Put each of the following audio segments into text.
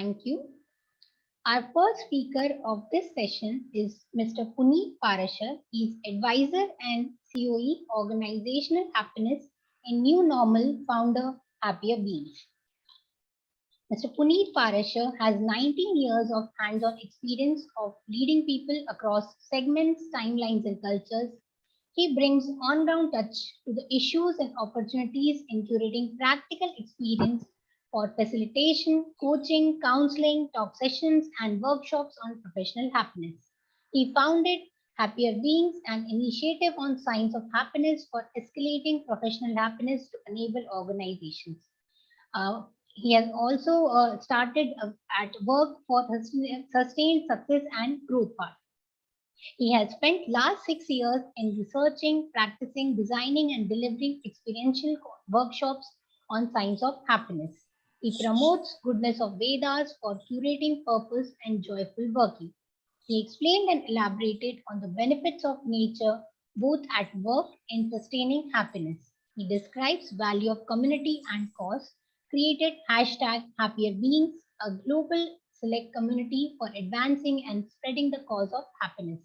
Thank you. Our first speaker of this session is Mr. Puneet Parashar. He is advisor and COE Organizational Happiness in New Normal founder Happier Beings. Mr. Puneet Parashar has 19 years of hands-on experience of leading people across segments, timelines, and cultures. He brings on-ground touch to the issues and opportunities in curating practical experience for facilitation, coaching, counseling, talk sessions, and workshops on professional happiness. He founded Happier Beings, an initiative on science of happiness for escalating professional happiness to enable organizations. Uh, he has also started at work for sustained success and growth path. He has spent last 6 years in researching, practicing, designing, and delivering experiential workshops on science of happiness. He promotes goodness of Vedas for curating purpose and joyful working. He explained and elaborated on the benefits of nature both at work and sustaining happiness. He describes value of community and cause, created #Happier Beings, a global select community for advancing and spreading the cause of happiness.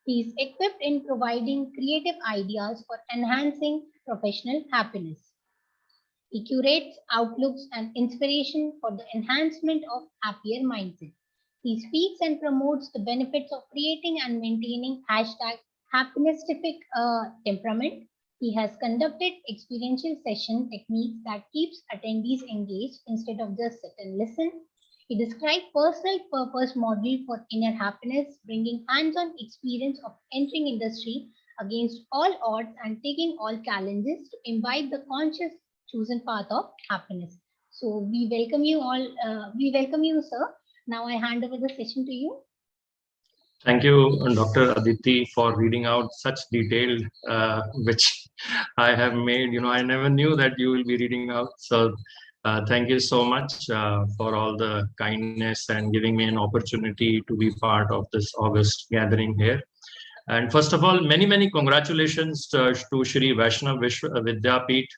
He is equipped in providing creative ideas for enhancing professional happiness. He curates outlooks and inspiration for the enhancement of happier mindset. He speaks and promotes the benefits of creating and maintaining #happinessific temperament. He has conducted experiential session techniques that keeps attendees engaged instead of just sit and listen. He described personal purpose model for inner happiness, bringing hands-on experience of entering industry against all odds and taking all challenges to imbibe the conscious chosen path of happiness. So we welcome you all. We welcome you, sir. Now I hand over the session to you. Thank you, Dr. Aditi, for reading out such detailed, which I have made. I never knew that you will be reading out. So thank you so much for all the kindness and giving me an opportunity to be part of this August gathering here. And first of all, many, many congratulations to Shri Vaishnav Vidyapeeth,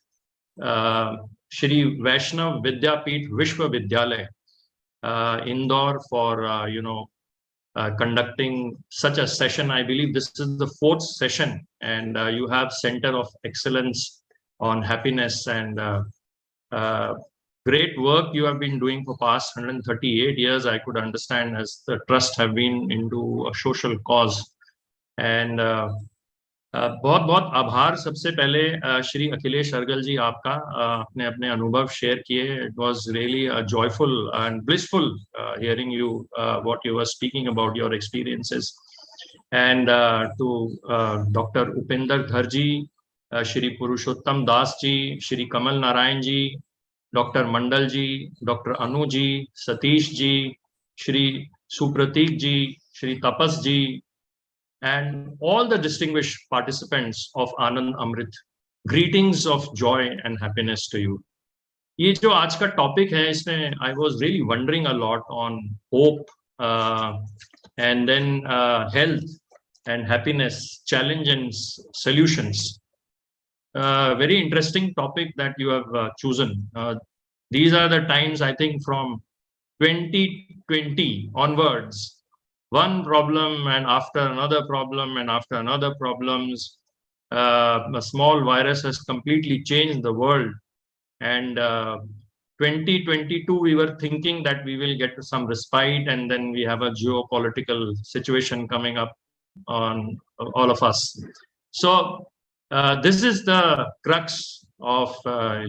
Shri Vaishnav Vidyapeeth Vishwavidyalaya, Indore, for conducting such a session. I believe this is the 4th session, and you have Center of Excellence on Happiness, and great work you have been doing for past 138 years, I could understand, as the trust have been into a social cause. And बहुत बहुत आभार सबसे पहले श्री अखिलेश अर्गल जी आपका, आपने अपने अनुभव share किए. It was really a joyful and blissful hearing you what you were speaking about your experiences. And to Dr. Upinder Dhar ji, Shri Purushottam Das ji, Shri Kamal Narayan ji, Dr. Mandal ji, Dr. Anu ji, Satish ji, Shri Supratik ji, Shri Tapas ji, and all the distinguished participants of Anand-Amrit, greetings of joy and happiness to you. ये जो आज का topic है, इसमें I was really wondering a lot on hope and then health and happiness, challenge and solutions. Very interesting topic that you have chosen. These are the times, I think, from 2020 onwards, one problem and after another problem and after another problems. A small virus has completely changed the world. And 2022, we were thinking that we will get some respite, and then we have a geopolitical situation coming up on all of us. So this is the crux of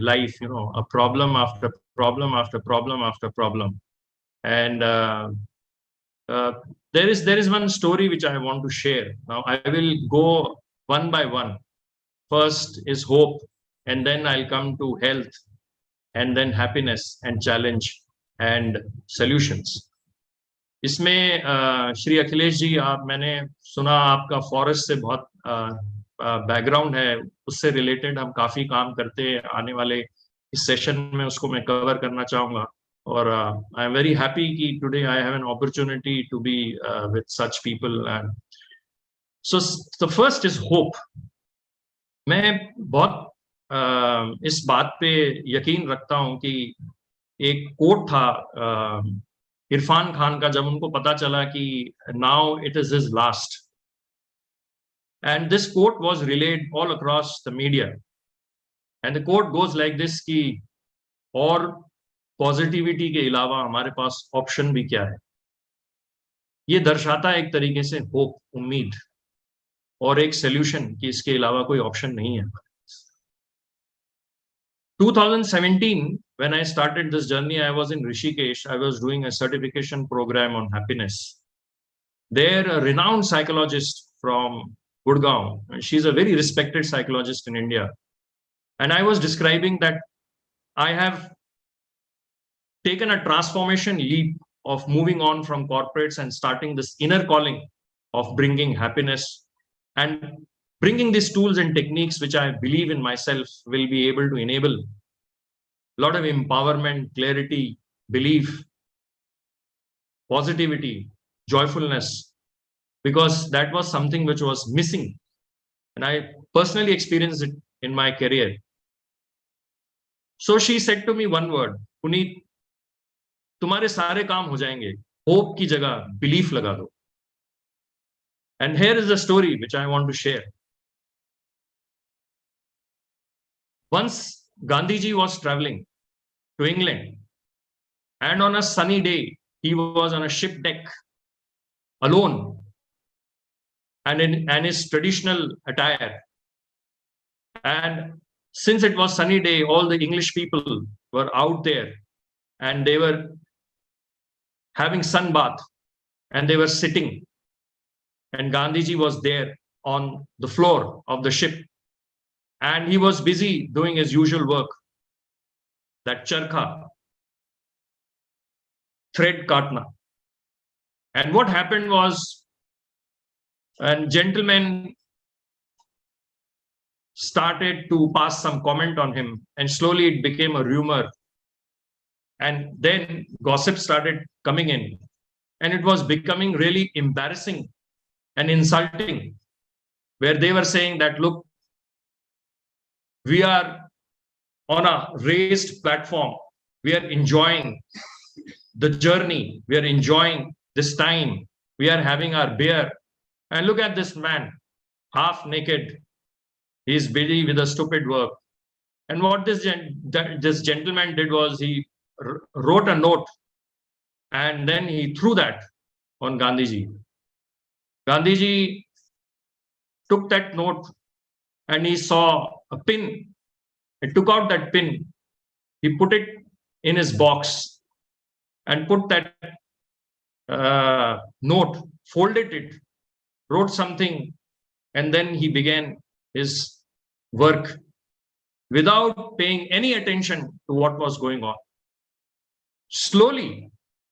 life, a problem after problem after problem after problem. And there is one story which I want to share. Now I will go one by one. First is hope, and then I'll come to health, and then happiness and challenge and solutions. इसमें श्री अखिलेश जी, मैंने सुना आपका forest से बहुत background है, उससे related हम काफी काम करते हैं. आने वाले इस सेशन में उसको मैं कवर करना चाहूंगा. और आई एम वेरी हैप्पी कि today I have an opportunity to be with such people. And so the first is hope. मैं बहुत इस बात पे यकीन रखता हूं कि एक कोट था इरफान खान का, जब उनको पता चला कि now it is his last, and this quote was relayed all across the media, and the quote goes like this कि और पॉजिटिविटी के अलावा हमारे पास ऑप्शन भी क्या है। ये दर्शाता है एक तरीके से होप, उम्मीद, और एक सोल्यूशन कि इसके अलावा कोई ऑप्शन नहीं है। 2017, when I started this journey, I was in Rishikesh. I was doing a certification program on happiness. There, a renowned psychologist from Gurgaon, and she's a very respected psychologist in India, and I was describing that I have taken a transformation leap of moving on from corporates and starting this inner calling of bringing happiness and bringing these tools and techniques which I believe in myself will be able to enable a lot of empowerment, clarity, belief, positivity, joyfulness, because that was something which was missing. And I personally experienced it in my career. So she said to me one word, Puneet, तुम्हारे सारे काम हो जाएंगे, hope की जगह belief लगा दो. And here is the story which I want to share. Once Gandhiji was traveling to England, and on a sunny day, he was on a ship deck alone and in his traditional attire. And since it was sunny day, all the English people were out there and they were having sun bath and they were sitting. And Gandhiji was there on the floor of the ship. And he was busy doing his usual work, that charkha, thread katna. And what happened was, a gentleman started to pass some comment on him, and slowly it became a rumor. And then gossip started coming in, and it was becoming really embarrassing and insulting, where they were saying that, look, we are on a raised platform, we are enjoying the journey, we are enjoying this time, we are having our beer, and look at this man, half naked, he is busy with a stupid work. And what this gentleman did was he wrote a note and then he threw that on Gandhiji. Gandhiji took that note and he saw a pin. He took out that pin, he put it in his box and put that note, folded it, wrote something, and then he began his work without paying any attention to what was going on. Slowly,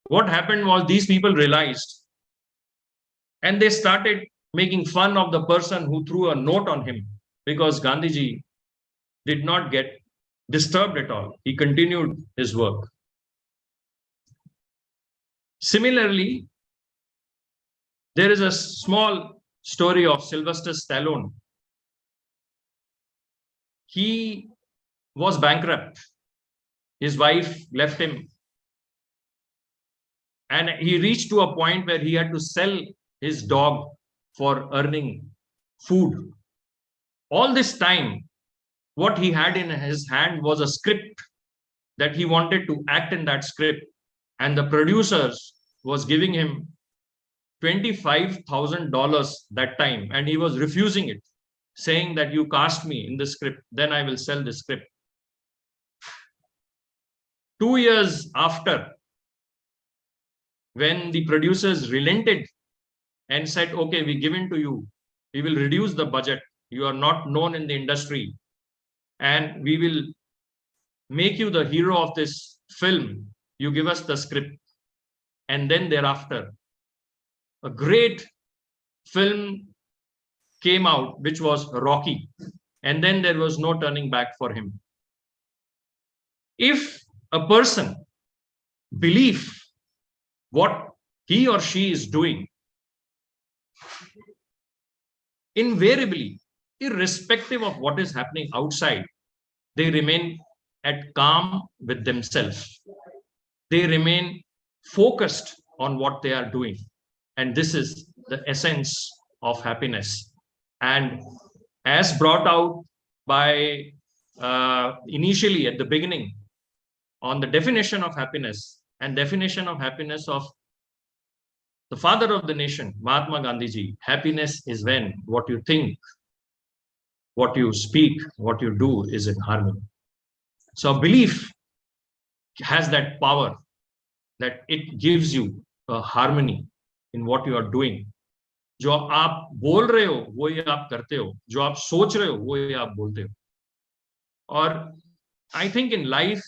what happened was these people realized and they started making fun of the person who threw a note on him, because Gandhiji did not get disturbed at all. He continued his work. Similarly, there is a small story of Sylvester Stallone. He was bankrupt. His wife left him. And he reached to a point where he had to sell his dog for earning food. All this time, what he had in his hand was a script that he wanted to act in that script. And the producers was giving him $25,000 that time. And he was refusing it, saying that you cast me in the script, then I will sell the script. 2 years after, when the producers relented and said, okay, we give in to you, we will reduce the budget, you are not known in the industry, and we will make you the hero of this film, you give us the script. And then thereafter, a great film came out, which was Rocky. And then there was no turning back for him. If a person believes what he or she is doing, invariably, irrespective of what is happening outside, they remain at calm with themselves. They remain focused on what they are doing. And this is the essence of happiness. And as brought out by initially at the beginning on the definition of happiness and definition of happiness of the father of the nation, Mahatma Gandhi ji, happiness is when what you think, what you speak, what you do is in harmony. So belief has that power that it gives you a harmony in what you are doing. जो आप बोल रहे हो वही आप करते हो, जो आप सोच रहे हो वही आप बोलते हो. और I think in life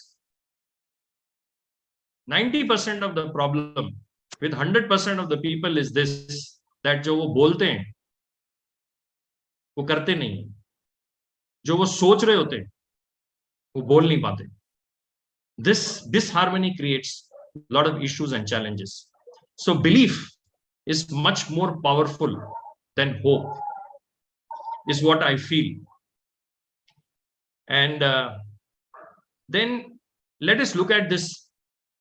90% of the problem with 100% of the people is this, that जो वो बोलते हैं वो करते नहीं, जो वो सोच रहे होते हैं वो बोल नहीं पाते. This disharmony creates a lot of issues and challenges. So belief is much more powerful than hope, is what I feel. And then let us look at this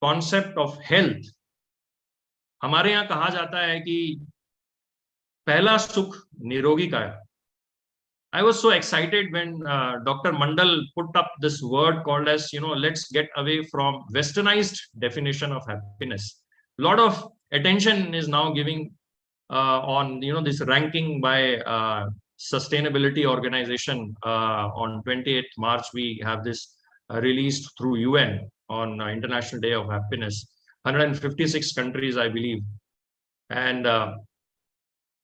concept of health. हमारे यहाँ कहा जाता है कि पहला सुख निरोगी का है. I was so excited when Dr. Mandal put up this word called as, let's get away from westernized definition of happiness. A lot of attention is now giving on, this ranking by sustainability organization. On 28th March, we have this released through UN on International Day of Happiness. 156 countries, I believe. And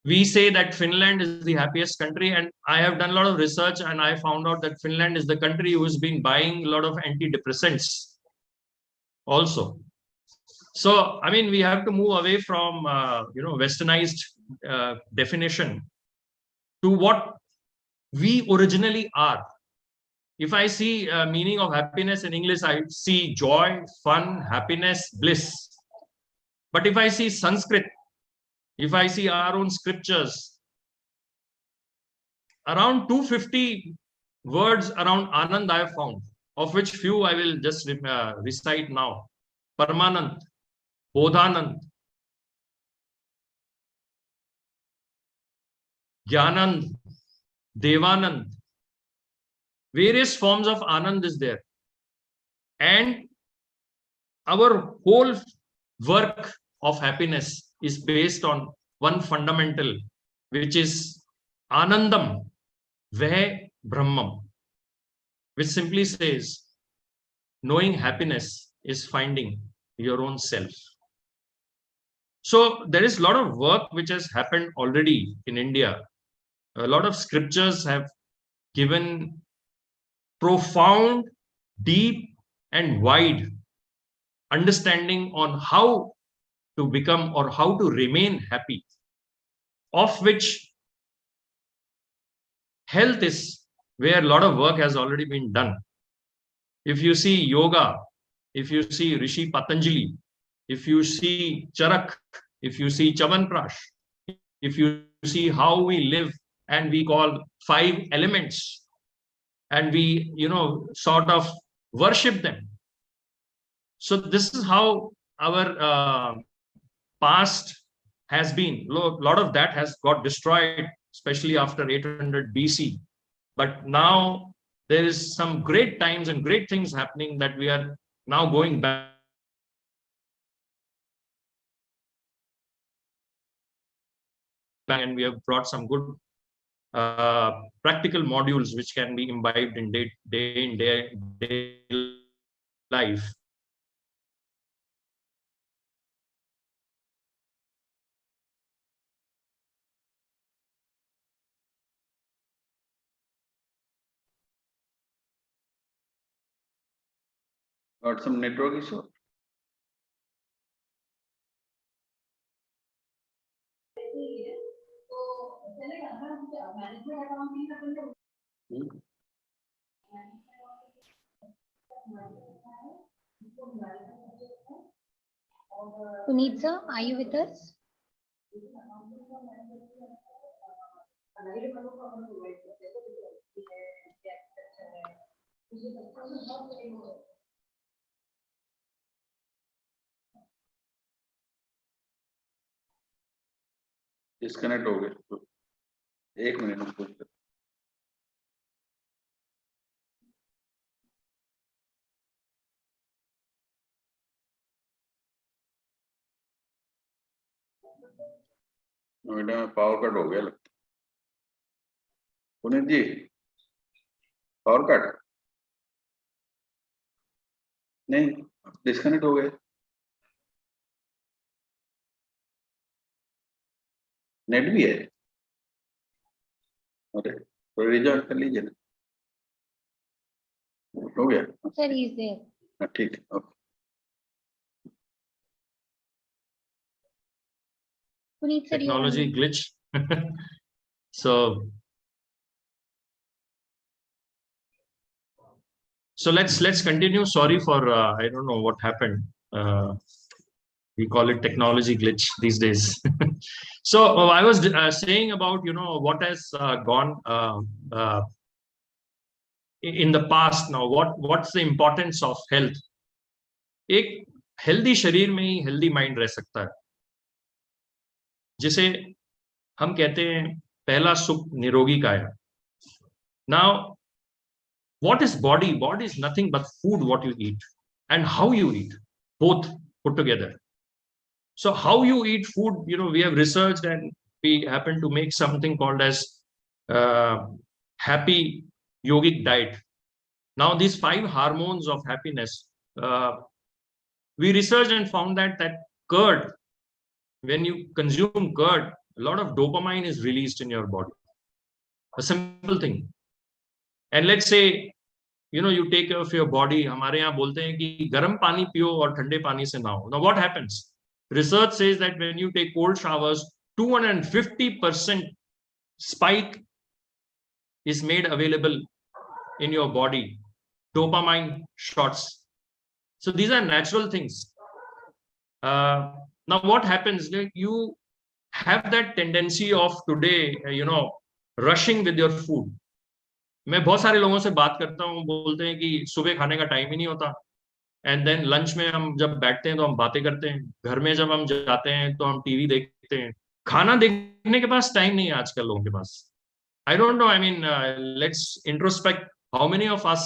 we say that Finland is the happiest country, and I have done a lot of research and I found out that Finland is the country who has been buying a lot of antidepressants also. So, I mean, we have to move away from, westernized definition to what we originally are. If I see meaning of happiness in English, I see joy, fun, happiness, bliss. But if I see Sanskrit, if I see our own scriptures, around 250 words around Anand I have found, of which few I will just recite now. Paramanand, Bodhanand, Jnanand, Devanand. Various forms of Anand is there. And our whole work of happiness is based on one fundamental, which is Anandam Veh Brahmam, which simply says, knowing happiness is finding your own self. So there is a lot of work which has happened already in India. A lot of scriptures have given profound, deep, and wide understanding on how to become or how to remain happy, of which health is where a lot of work has already been done. If you see yoga, if you see Rishi Patanjali, if you see Charak, if you see Chavanprash, if you see how we live and we call 5 elements and we, sort of worship them. So this is how our past has been. A lot of that has got destroyed, especially after 800 BC. But now there is some great times and great things happening that we are now going back. And we have brought some good practical modules which can be imbibed in day life. Got some network issue? Puneet sir, are you with us? Disconnect हो गए, एक minute. Noida में power cut हो गया लगता। पुनीत जी, power cut नहीं, disconnect हो गए। नेट भी है, अरे तो रिजॉइन कर लीजिए ना, हो गया। Sir, he is there. हाँ, ठीक है, okay. Puneet sir, you are Technology on. glitch. So let's continue. Sorry for I don't know what happened. We call it technology glitch these days. So I was saying about what has gone in the past. Now what's the importance of health? एक healthy शरीर में ही healthy mind रह सकता है, जिसे हम कहते हैं पहला सुख निरोगी काया. Now what is body? Body is nothing but food, what you eat and how you eat, both put together. So how you eat food, we have researched and we happen to make something called as happy yogic diet. Now these 5 hormones of happiness, we researched and found that curd, when you consume curd, a lot of dopamine is released in your body. A simple thing. And let's say you take care of your body. हमारे यहाँ बोलते हैं कि गर्म पानी पियो और ठंडे पानी से नहाओ. Now what happens? Research says that when you take cold showers, 250% spike is made available in your body. Dopamine shots. So these are natural things. Now what happens? You have that tendency of today, rushing with your food. मैं बहुत सारे लोगों से बात करता हूँ, बोलते हैं कि सुबह खाने का टाइम ही नहीं होता. एंड देन लंच में हम जब बैठते हैं तो हम बातें करते हैं. घर में जब हम जाते हैं तो हम टीवी देखते हैं. खाना देखने के पास टाइम नहीं है आजकल लोगों के पास. I don't know, I mean let's introspect. How many of us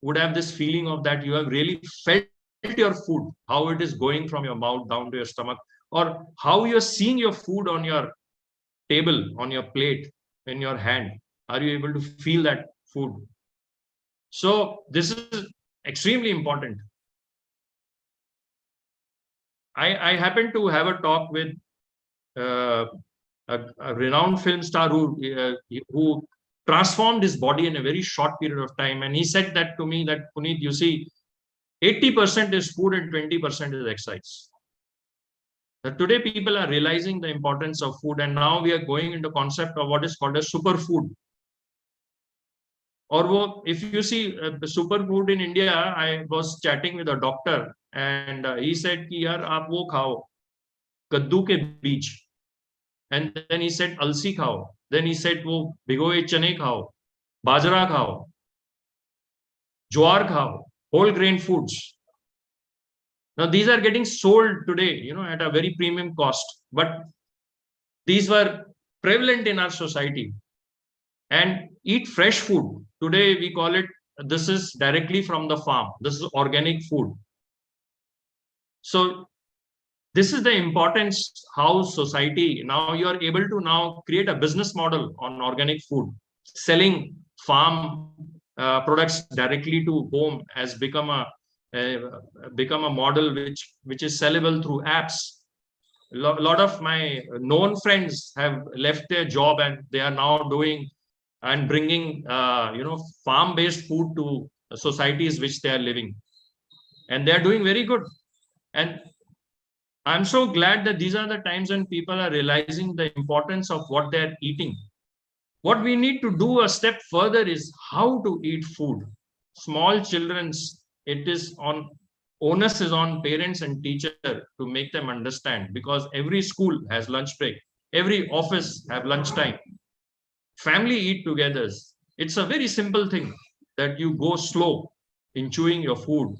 would have this feeling of that you have really felt your food, how it is going from your mouth down to your stomach, or how you're seeing your food on your table, on your plate, in your hand. Are you able to feel that food? So this is extremely important. I happened to have a talk with a renowned film star who transformed his body in a very short period of time, and he said that to me, that Puneet, you see, 80% is food and 20% is exercise. That today people are realizing the importance of food, and now we are going into concept of what is called as superfood. Or if you see the superfood in India, I was chatting with a doctor and he said कि यार आप वो खाओ कद्दू के बीज, and then he said अलसी खाओ, then he said वो भिगोए चने खाओ, बाजरा खाओ, ज्वार खाओ, whole grain foods. Now these are getting sold today, at a very premium cost, but these were prevalent in our society. And eat fresh food. Today we call it, this is directly from the farm, this is organic food. So this is the importance, how society, now you are able to now create a business model on organic food. Selling farm products directly to home has become a model which is sellable through apps. A lot of my known friends have left their job and they are now doing and bringing farm-based food to societies which they are living, and they are doing very good. And I'm so glad that these are the times when people are realizing the importance of what they are eating. What we need to do a step further is how to eat food. Small children's, onus is on parents and teacher to make them understand, because every school has lunch break, every office have lunch time. Family eat together. It's a very simple thing that you go slow in chewing your food.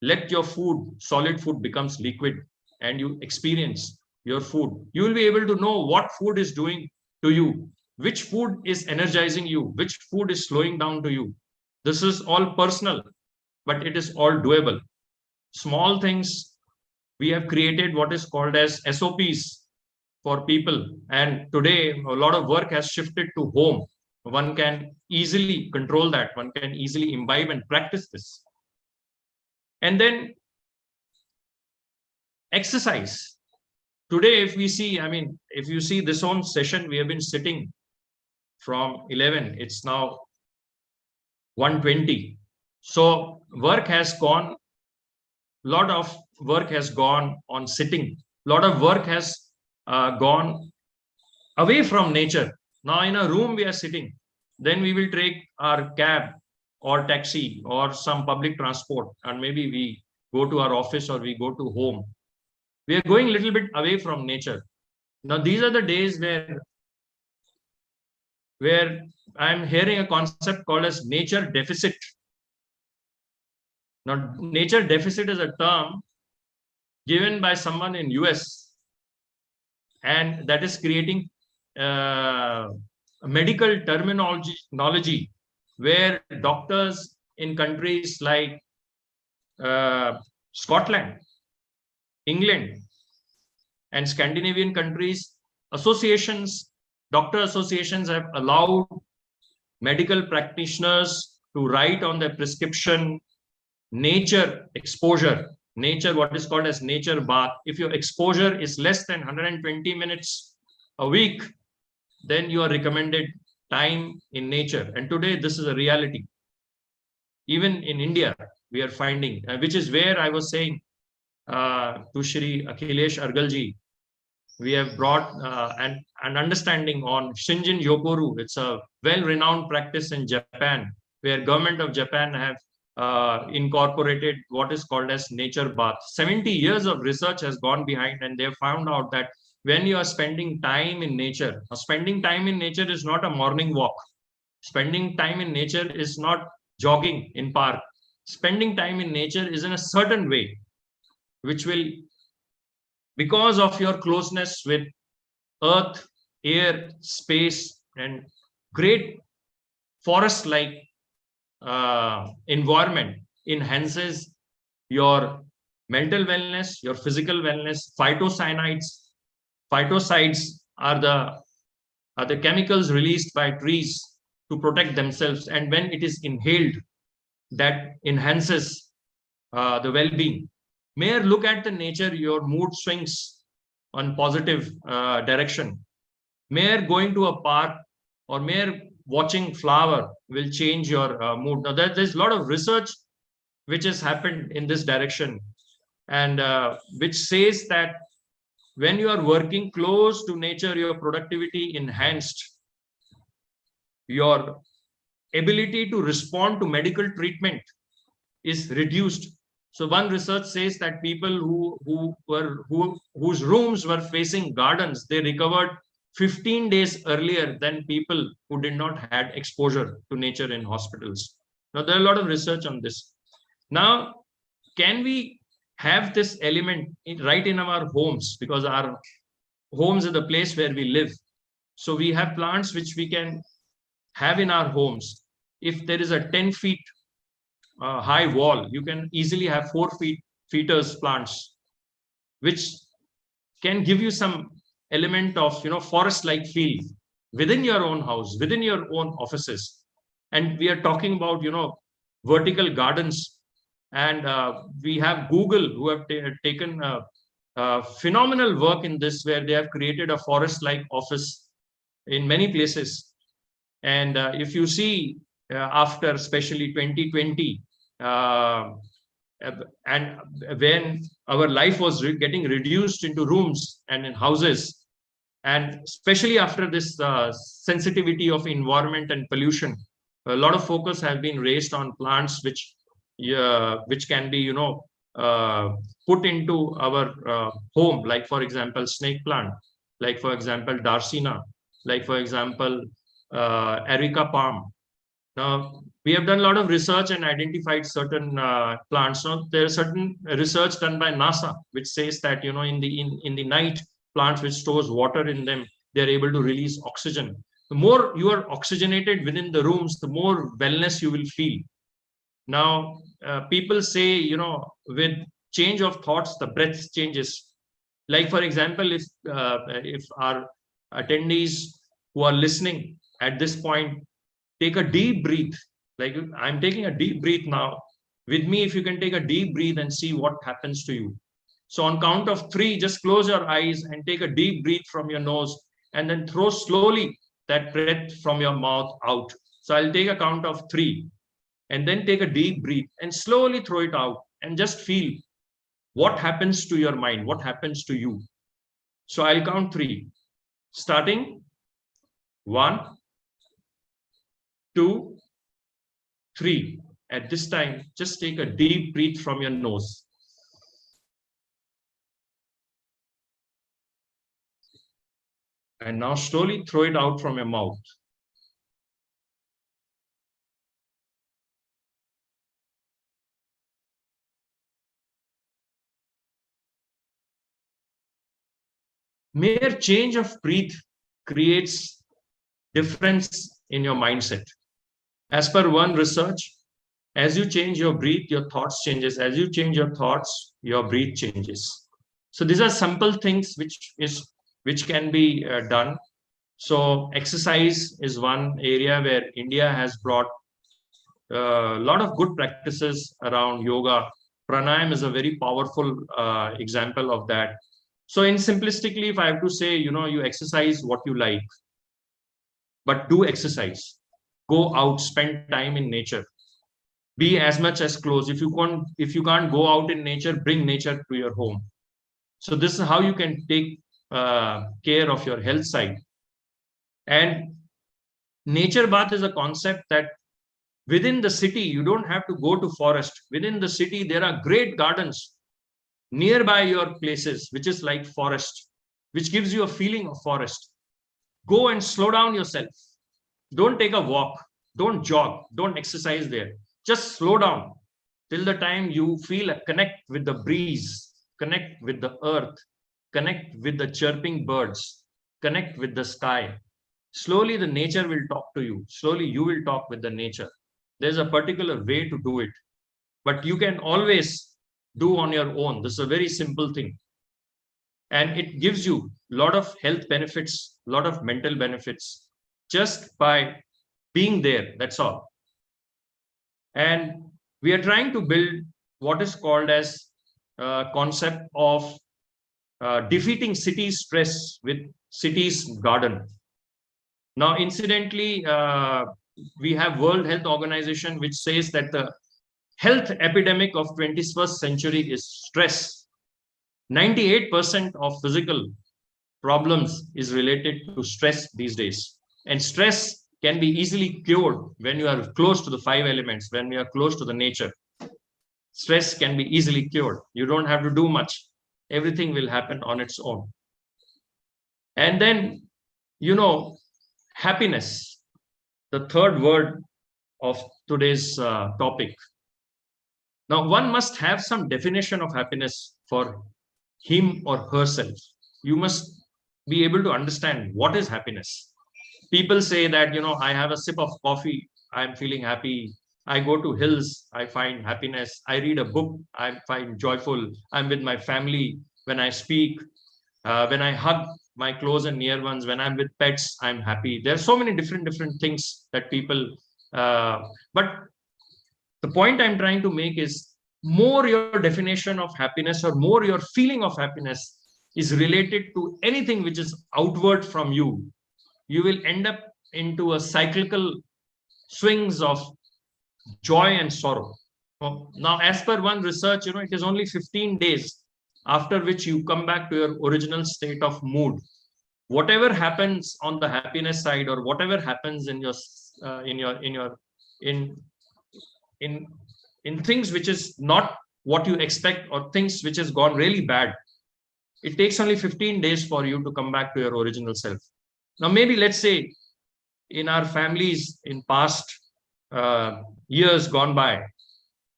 Let your food, solid food, becomes liquid and you experience your food. You will be able to know what food is doing to you, which food is energizing you, which food is slowing down to you. This is all personal, but it is all doable. Small things, we have created what is called as SOPs for people. And today, a lot of work has shifted to home. One can easily control that. One can easily imbibe and practice this. And then exercise. Today, if we see, I mean, if you see this own session, we have been sitting from 11. It's now 1:20. So work has gone, lot of work has gone on sitting. Lot of work has gone away from nature. Now in a room we are sitting. Then we will take our cab or taxi or some public transport, and maybe we go to our office or we go to home. We are going a little bit away from nature. Now these are the days where I'm hearing a concept called as nature deficit. Now, nature deficit is a term given by someone in US, and that is creating medical terminology where doctors in countries like Scotland, England, and Scandinavian countries, doctor associations have allowed medical practitioners to write on their prescription nature exposure, nature, what is called as nature bath. If your exposure is less than 120 minutes a week, then you are recommended time in nature. And today, this is a reality. Even in India, we are finding, which is where I was saying to Shri Akhilesh Argalji, we have brought an understanding on Shinjin Yokoru. It's a well-renowned practice in Japan, where government of Japan have incorporated what is called as nature bath. 70 years of research has gone behind, and they have found out that when you are spending time in nature, spending time in nature is not a morning walk. Spending time in nature is not jogging in park. Spending time in nature is in a certain way, which will, because of your closeness with earth, air, space, and great forest-like environment, enhances your mental wellness, your physical wellness. Phytocides are the chemicals released by trees to protect themselves, and when it is inhaled, that enhances the well-being. Mere look at the nature, your mood swings on positive direction. Mere going to a park or mere watching flower will change your mood. Now, there's a lot of research which has happened in this direction, and which says that when you are working close to nature, your productivity enhanced, your ability to respond to medical treatment is reduced. So one research says that people whose rooms were facing gardens, they recovered 15 days earlier than people who did not had exposure to nature in hospitals. Now, there are a lot of research on this. Now, can we have this element right in our homes? Because our homes are the place where we live. So we have plants which we can have in our homes. If there is a 10 feet high wall, you can easily have 4 feeters plants, which can give you some element of forest-like feel within your own house, within your own offices. And we are talking about vertical gardens, and we have Google who have taken phenomenal work in this, where they have created a forest-like office in many places. And if you see after especially 2020, and when our life was getting reduced into rooms and in houses, and especially after this sensitivity of environment and pollution, a lot of focus has been raised on plants which can be put into our home, like for example snake plant, like for example Darsina, like for example Erica palm. Now, we have done a lot of research and identified certain plants. Now, there is certain research done by NASA which says that in the night plants which stores water in them, they are able to release oxygen. The more you are oxygenated within the rooms, the more wellness you will feel. Now, people say, with change of thoughts, the breath changes. Like, for example, if our attendees who are listening at this point take a deep breath, like I'm taking a deep breath now. With me, if you can take a deep breath and see what happens to you. So on count of 3, just close your eyes and take a deep breath from your nose, and then throw slowly that breath from your mouth out. So I'll take a count of 3, and then take a deep breath and slowly throw it out, and just feel what happens to your mind, what happens to you. So I'll count 3, starting 1, 2, 3. At this time, just take a deep breath from your nose. And now slowly throw it out from your mouth. Mere change of breath creates difference in your mindset. As per one research, as you change your breath, your thoughts changes. As you change your thoughts, your breath changes. So these are simple things which can be done. So exercise is one area where India has brought a lot of good practices around yoga. Pranayam is a very powerful example of that. So in simplistically, if I have to say, you exercise what you like, but do exercise. Go out, spend time in nature. Be as much as close. If you can't go out in nature, bring nature to your home. So this is how you can take care of your health side. And nature bath is a concept that within the city, you don't have to go to forest. Within the city, there are great gardens nearby your places, which is like forest, which gives you a feeling of forest. Go and slow down yourself. Don't take a walk. Don't jog. Don't exercise there. Just slow down till the time you feel a connect with the breeze, connect with the earth, connect with the chirping birds, connect with the sky. Slowly the nature will talk to you. Slowly you will talk with the nature. There's a particular way to do it, but you can always do on your own. This is a very simple thing. And it gives you a lot of health benefits, a lot of mental benefits, just by being there. That's all. And we are trying to build what is called as a concept of defeating city stress with city's garden. Now, incidentally, we have World Health Organization, which says that the health epidemic of 21st century is stress. 98% of physical problems is related to stress these days. And stress can be easily cured when you are close to the 5 elements, when you are close to the nature. Stress can be easily cured. You don't have to do much. Everything will happen on its own. And then, happiness, the third word of today's topic. Now, one must have some definition of happiness for him or herself. You must be able to understand what is happiness. People say that, I have a sip of coffee, I'm feeling happy. I go to hills, I find happiness. I read a book, I find joyful. I'm with my family when I speak, when I hug my close and near ones, when I'm with pets, I'm happy. There are so many different things that people, but the point I'm trying to make is more your definition of happiness or more your feeling of happiness is related to anything which is outward from you. You will end up into a cyclical swings of joy and sorrow. Now, as per one research, it is only 15 days after which you come back to your original state of mood. Whatever happens on the happiness side, or whatever happens in things which is not what you expect, or things which has gone really bad, it takes only 15 days for you to come back to your original self. Now, maybe let's say in our families in past years gone by,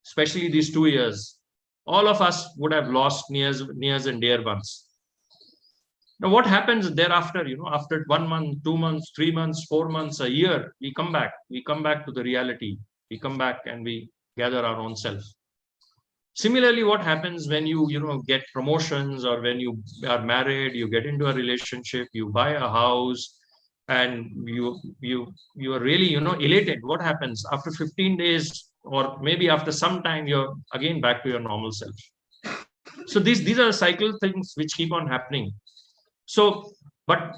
especially these 2 years, all of us would have lost nears and dear ones. Now, what happens thereafter? After 1 month, 2 months, 3 months, 4 months, a year, we come back. We come back to the reality. We come back and we gather our own self. Similarly, what happens when you get promotions, or when you are married, you get into a relationship, you buy a house, and you are really elated. What happens after 15 days, or maybe after some time, you're again back to your normal self. So these are the cycle things which keep on happening. So, but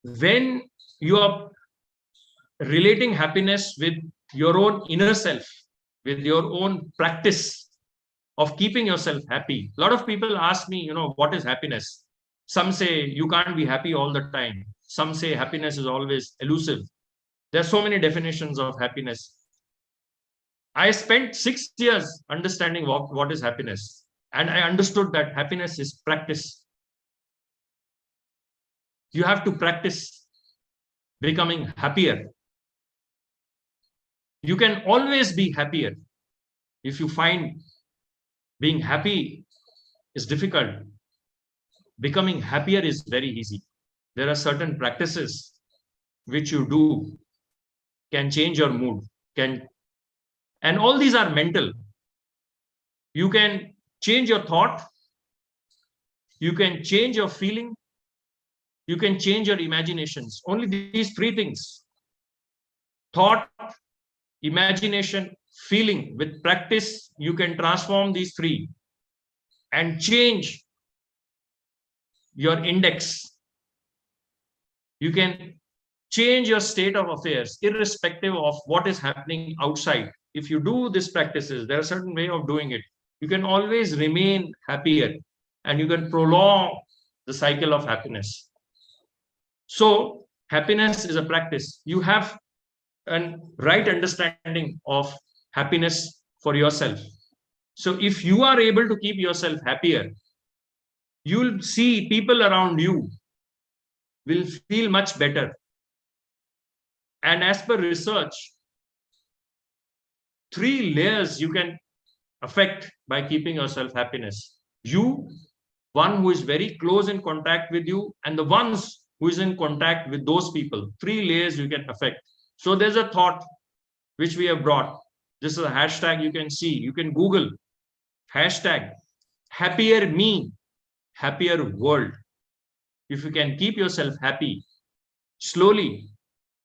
when you are relating happiness with your own inner self, with your own practice of keeping yourself happy. A lot of people ask me, what is happiness? Some say you can't be happy all the time. Some say happiness is always elusive. There are so many definitions of happiness. I spent 6 years understanding what is happiness. And I understood that happiness is practice. You have to practice becoming happier. You can always be happier. If you find being happy is difficult, becoming happier is very easy. There are certain practices which you do can change your mood, and all these are mental. You can change your thought, you can change your feeling, you can change your imaginations. Only these three things: thought, imagination, feeling. With practice, you can transform these three and change your index. You can change your state of affairs irrespective of what is happening outside. If you do these practices, there are certain way of doing it. You can always remain happier, and you can prolong the cycle of happiness. So happiness is a practice. You have a right understanding of happiness for yourself. So if you are able to keep yourself happier, you'll see people around you will feel much better. And as per research, 3 layers you can affect by keeping yourself happiness. You, one who is very close in contact with you, and the ones who is in contact with those people. 3 layers you can affect. So there's a thought which we have brought. This is a hashtag you can see. You can Google hashtag happier me, happier world. If you can keep yourself happy, slowly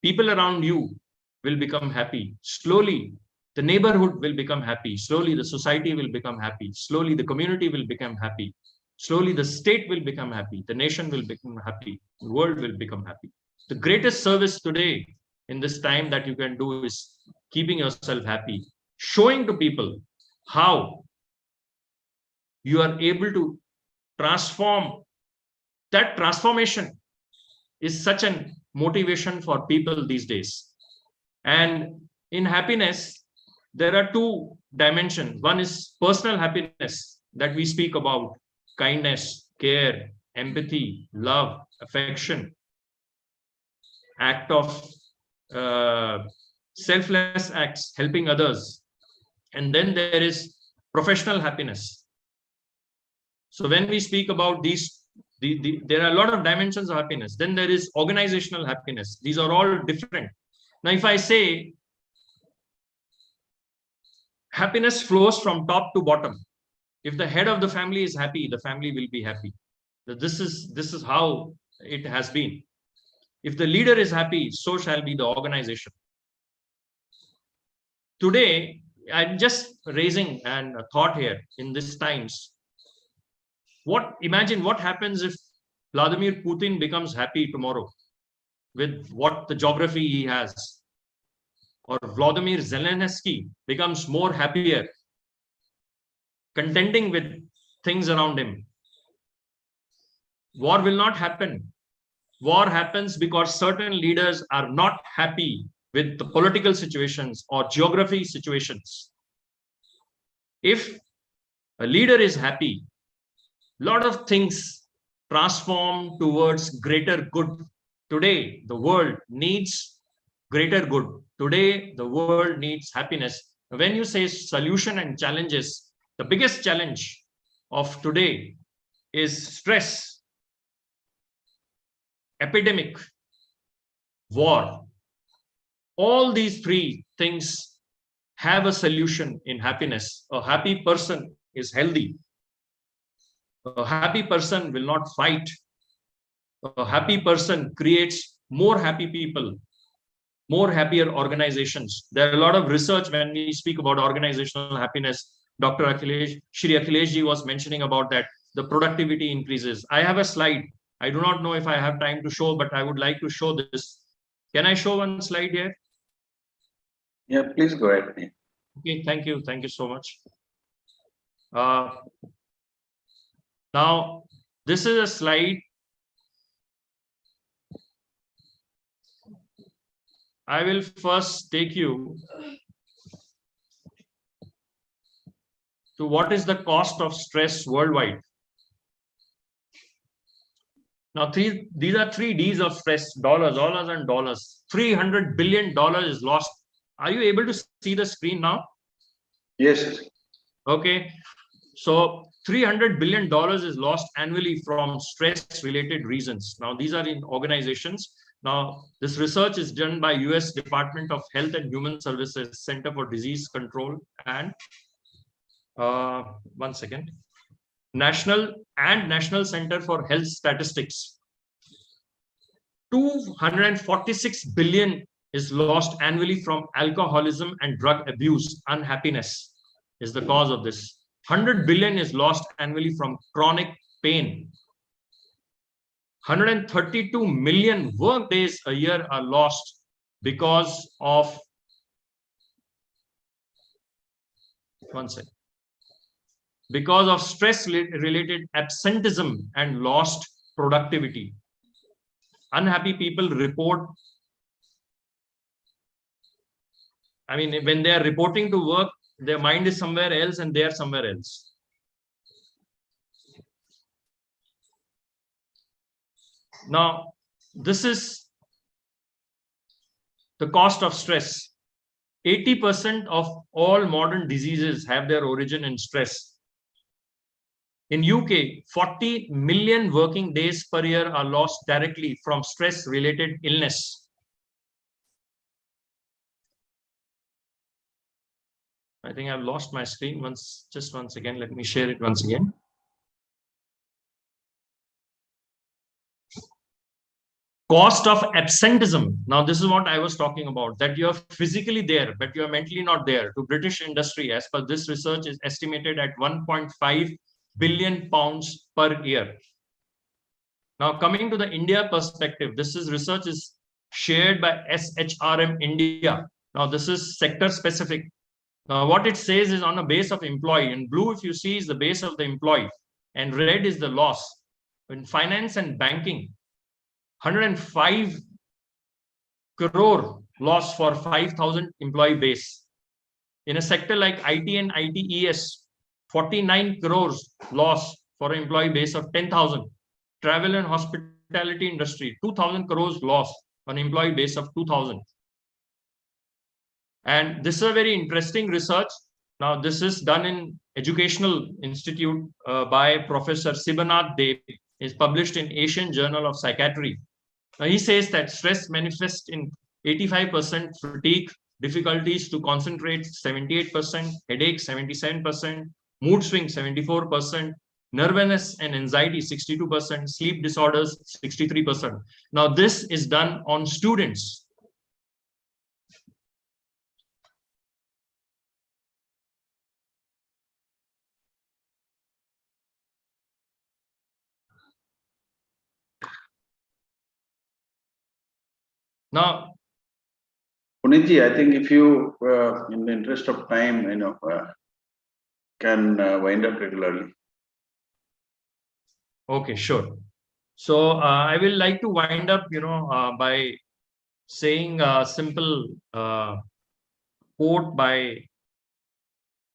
people around you will become happy. Slowly the neighborhood will become happy. Slowly the society will become happy. Slowly the community will become happy. Slowly the state will become happy. The nation will become happy. The world will become happy. The greatest service today in this time that you can do is keeping yourself happy, showing to people how you are able to transform. That transformation is such an motivation for people these days. And in happiness, there are 2 dimensions. One is personal happiness that we speak about: kindness, care, empathy, love, affection, act of selfless acts, helping others. And then there is professional happiness. So when we speak about these, there are a lot of dimensions of happiness. Then there is organizational happiness. These are all different. Now, if I say happiness flows from top to bottom, if the head of the family is happy, the family will be happy. This is how it has been. If the leader is happy, so shall be the organization. Today, I'm just raising a thought here in these times. Imagine what happens if Vladimir Putin becomes happy tomorrow with what the geography he has, or Vladimir Zelensky becomes more happier, contending with things around him. War will not happen. War happens because certain leaders are not happy with the political situations or geography situations. If a leader is happy, a lot of things transform towards greater good. Today, the world needs greater good. Today, the world needs happiness. When you say solution and challenges, the biggest challenge of today is stress. epidemic, war. All these three things have a solution in happiness. A happy person is healthy. A happy person will not fight. A happy person creates more happy people, more happier organizations. There are a lot of research when we speak about organizational happiness. Dr. Shri Akhilesh ji was mentioning about that. The productivity increases. I have a slide. I do not know if I have time to show, but I would like to show this. Can I show one slide here? Yeah, please go ahead. Okay, thank you. Thank you so much. Now, this is a slide. I will first take you to what is the cost of stress worldwide. Now, these are 3 Ds of stress, dollars and dollars. $300 billion is lost. Are you able to see the screen now? Yes. Okay. So $300 billion is lost annually from stress-related reasons. Now, these are in organizations. Now, this research is done by US Department of Health and Human Services Center for Disease Control and one second. National Center for Health Statistics. 246 billion is lost annually from alcoholism and drug abuse. Unhappiness is the cause of this. 100 billion is lost annually from chronic pain. 132 million work days a year are lost because of stress-related absenteeism and lost productivity. Unhappy people report, when they are reporting to work, their mind is somewhere else and they are somewhere else. Now, this is the cost of stress. 80% of all modern diseases have their origin in stress. In UK, 40 million working days per year are lost directly from stress-related illness. I think I've lost my screen just once again. Let me share it once again. Cost of absenteeism. Now, this is what I was talking about, that you're physically there, but you're mentally not there. To British industry, as per this research, is estimated at 1.5 billion pounds per year. Now, coming to the India perspective, research is shared by SHRM India. Now, this is sector specific. Now, what it says is on a base of employee. In blue, if you see, is the base of the employee, and red is the loss. In finance and banking, 105 crore loss for 5,000 employee base. In a sector like IT and ITES, 49 crores loss for an employee base of 10,000. Travel and hospitality industry, 2,000 crores loss on employee base of 2,000. And this is a very interesting research. Now, this is done in Educational Institute by Professor Sibanath Dev. Is published in Asian Journal of Psychiatry. Now, he says that stress manifests in 85%, fatigue, difficulties to concentrate 78%, headache 77%, mood swing 74%, nervousness and anxiety 62%, sleep disorders 63%. Now, this is done on students. Now, Punitji, I think if you, in the interest of time, can wind up regularly. Okay, sure. So I will like to wind up, by saying a simple quote by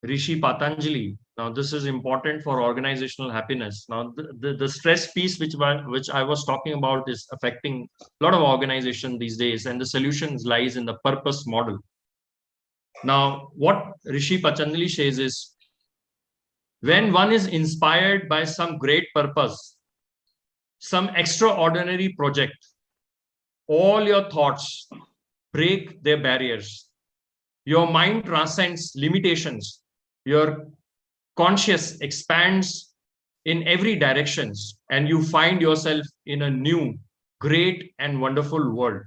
Rishi Patanjali. Now, this is important for organizational happiness. Now, the stress piece which I was talking about is affecting a lot of organizations these days, and the solutions lies in the purpose model. Now, what Rishi Patanjali says is, when one is inspired by some great purpose, some extraordinary project, all your thoughts break their barriers. Your mind transcends limitations. Your conscious expands in every directions, and you find yourself in a new, great, and wonderful world.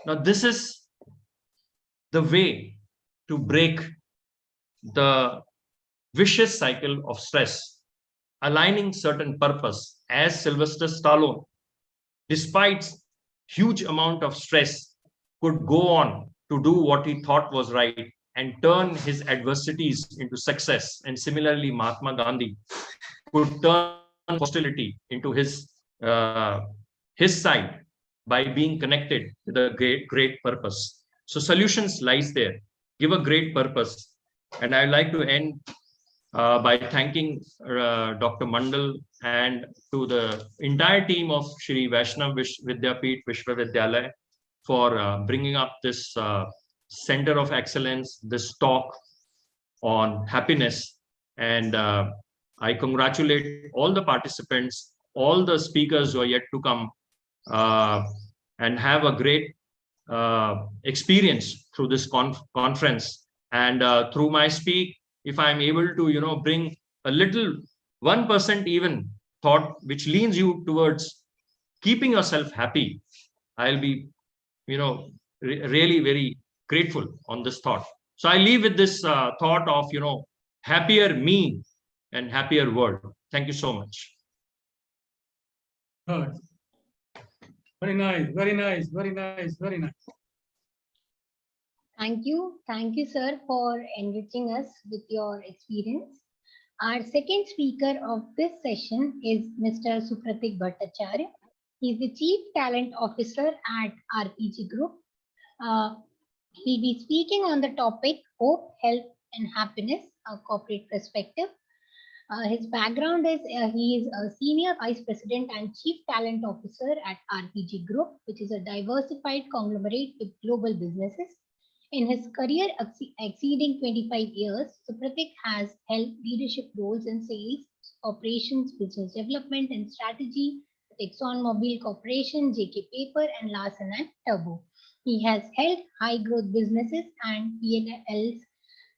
Now, this is the way to break the vicious cycle of stress, aligning certain purpose. As Sylvester Stallone, despite huge amount of stress, could go on to do what he thought was right and turn his adversities into success. And similarly, Mahatma Gandhi could turn hostility into his side by being connected with a great purpose. So solutions lies there. Give a great purpose. And I'd like to end by thanking Dr. Mandal and to the entire team of Shri Vaishnav Vidyapeeth Vishwavidyalaya for bringing up this center of excellence, this talk on happiness. And I congratulate all the participants, all the speakers who are yet to come, and have a great experience through this conference. And through my speak, if I'm able to, bring a little 1% even thought which leans you towards keeping yourself happy, I'll be, really very grateful on this thought. So I leave with this thought of, happier me and happier world. Thank you so much. Good. Very nice, very nice, very nice, very nice. Thank you, sir, for enriching us with your experience. Our second speaker of this session is Mr. Supratik Bhattacharya. He is the Chief Talent Officer at RPG Group. He'll be speaking on the topic Hope, Health and Happiness, a corporate perspective. His background is he is a Senior Vice President and Chief Talent Officer at RPG Group, which is a diversified conglomerate with global businesses. In his career exceeding 25 years, Supratik has held leadership roles in sales, operations, business development, and strategy at ExxonMobil Corporation, JK Paper, and Larsen & Toubro. He has held high-growth businesses and P&Ls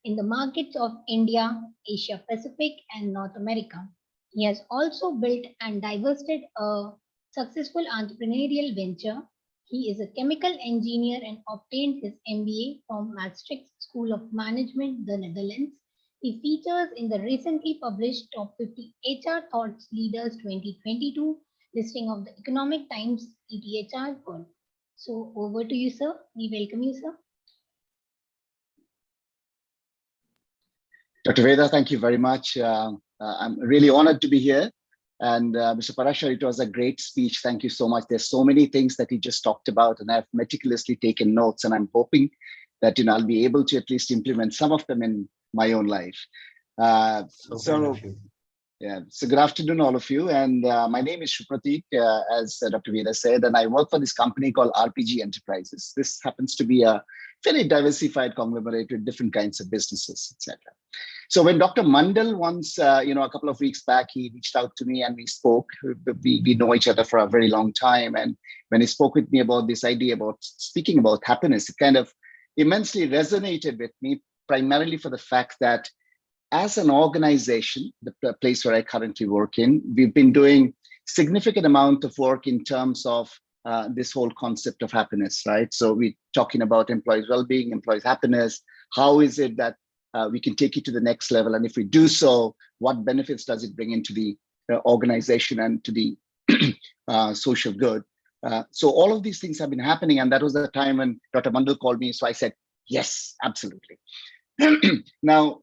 in the markets of India, Asia Pacific, and North America. He has also built and divested a successful entrepreneurial venture. He is a chemical engineer and obtained his MBA from Maastricht School of Management, the Netherlands. He features in the recently published Top 50 HR Thoughts Leaders 2022 listing of the Economic Times ETHR World. So over to you, sir. We welcome you, sir. Dr. Veda, thank you very much. I'm really honored to be here. And Mr. Parashar, it was a great speech. Thank you so much. There's so many things that he just talked about, and I've meticulously taken notes, and I'm hoping that I'll be able to at least implement some of them in my own life. So good afternoon, all of you. And my name is Supratik, as Dr. Veda said, and I work for this company called RPG Enterprises. This happens to be a very diversified conglomerate with different kinds of businesses, etc. So when Dr. Mandal once, a couple of weeks back, he reached out to me and we spoke. We know each other for a very long time. And when he spoke with me about this idea about speaking about happiness, it kind of immensely resonated with me, primarily for the fact that as an organization, the place where I currently work in, we've been doing significant amount of work in terms of this whole concept of happiness, right? So we're talking about employees' well-being, employees' happiness. How is it that we can take it to the next level? And if we do so, what benefits does it bring into the organization and to the social good? So all of these things have been happening. And that was the time when Dr. Mandal called me. So I said, yes, absolutely. Now,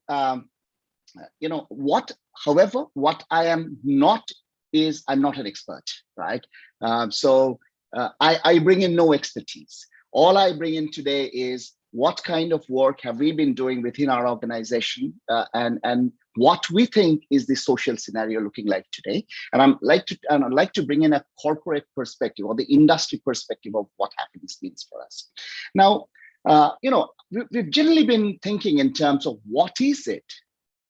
however, what I am not is I'm not an expert, right? I bring in no expertise. All I bring in today is what kind of work have we been doing within our organization and what we think is the social scenario looking like today. And I'd like to bring in a corporate perspective or the industry perspective of what happiness means for us. Now, we've generally been thinking in terms of what is it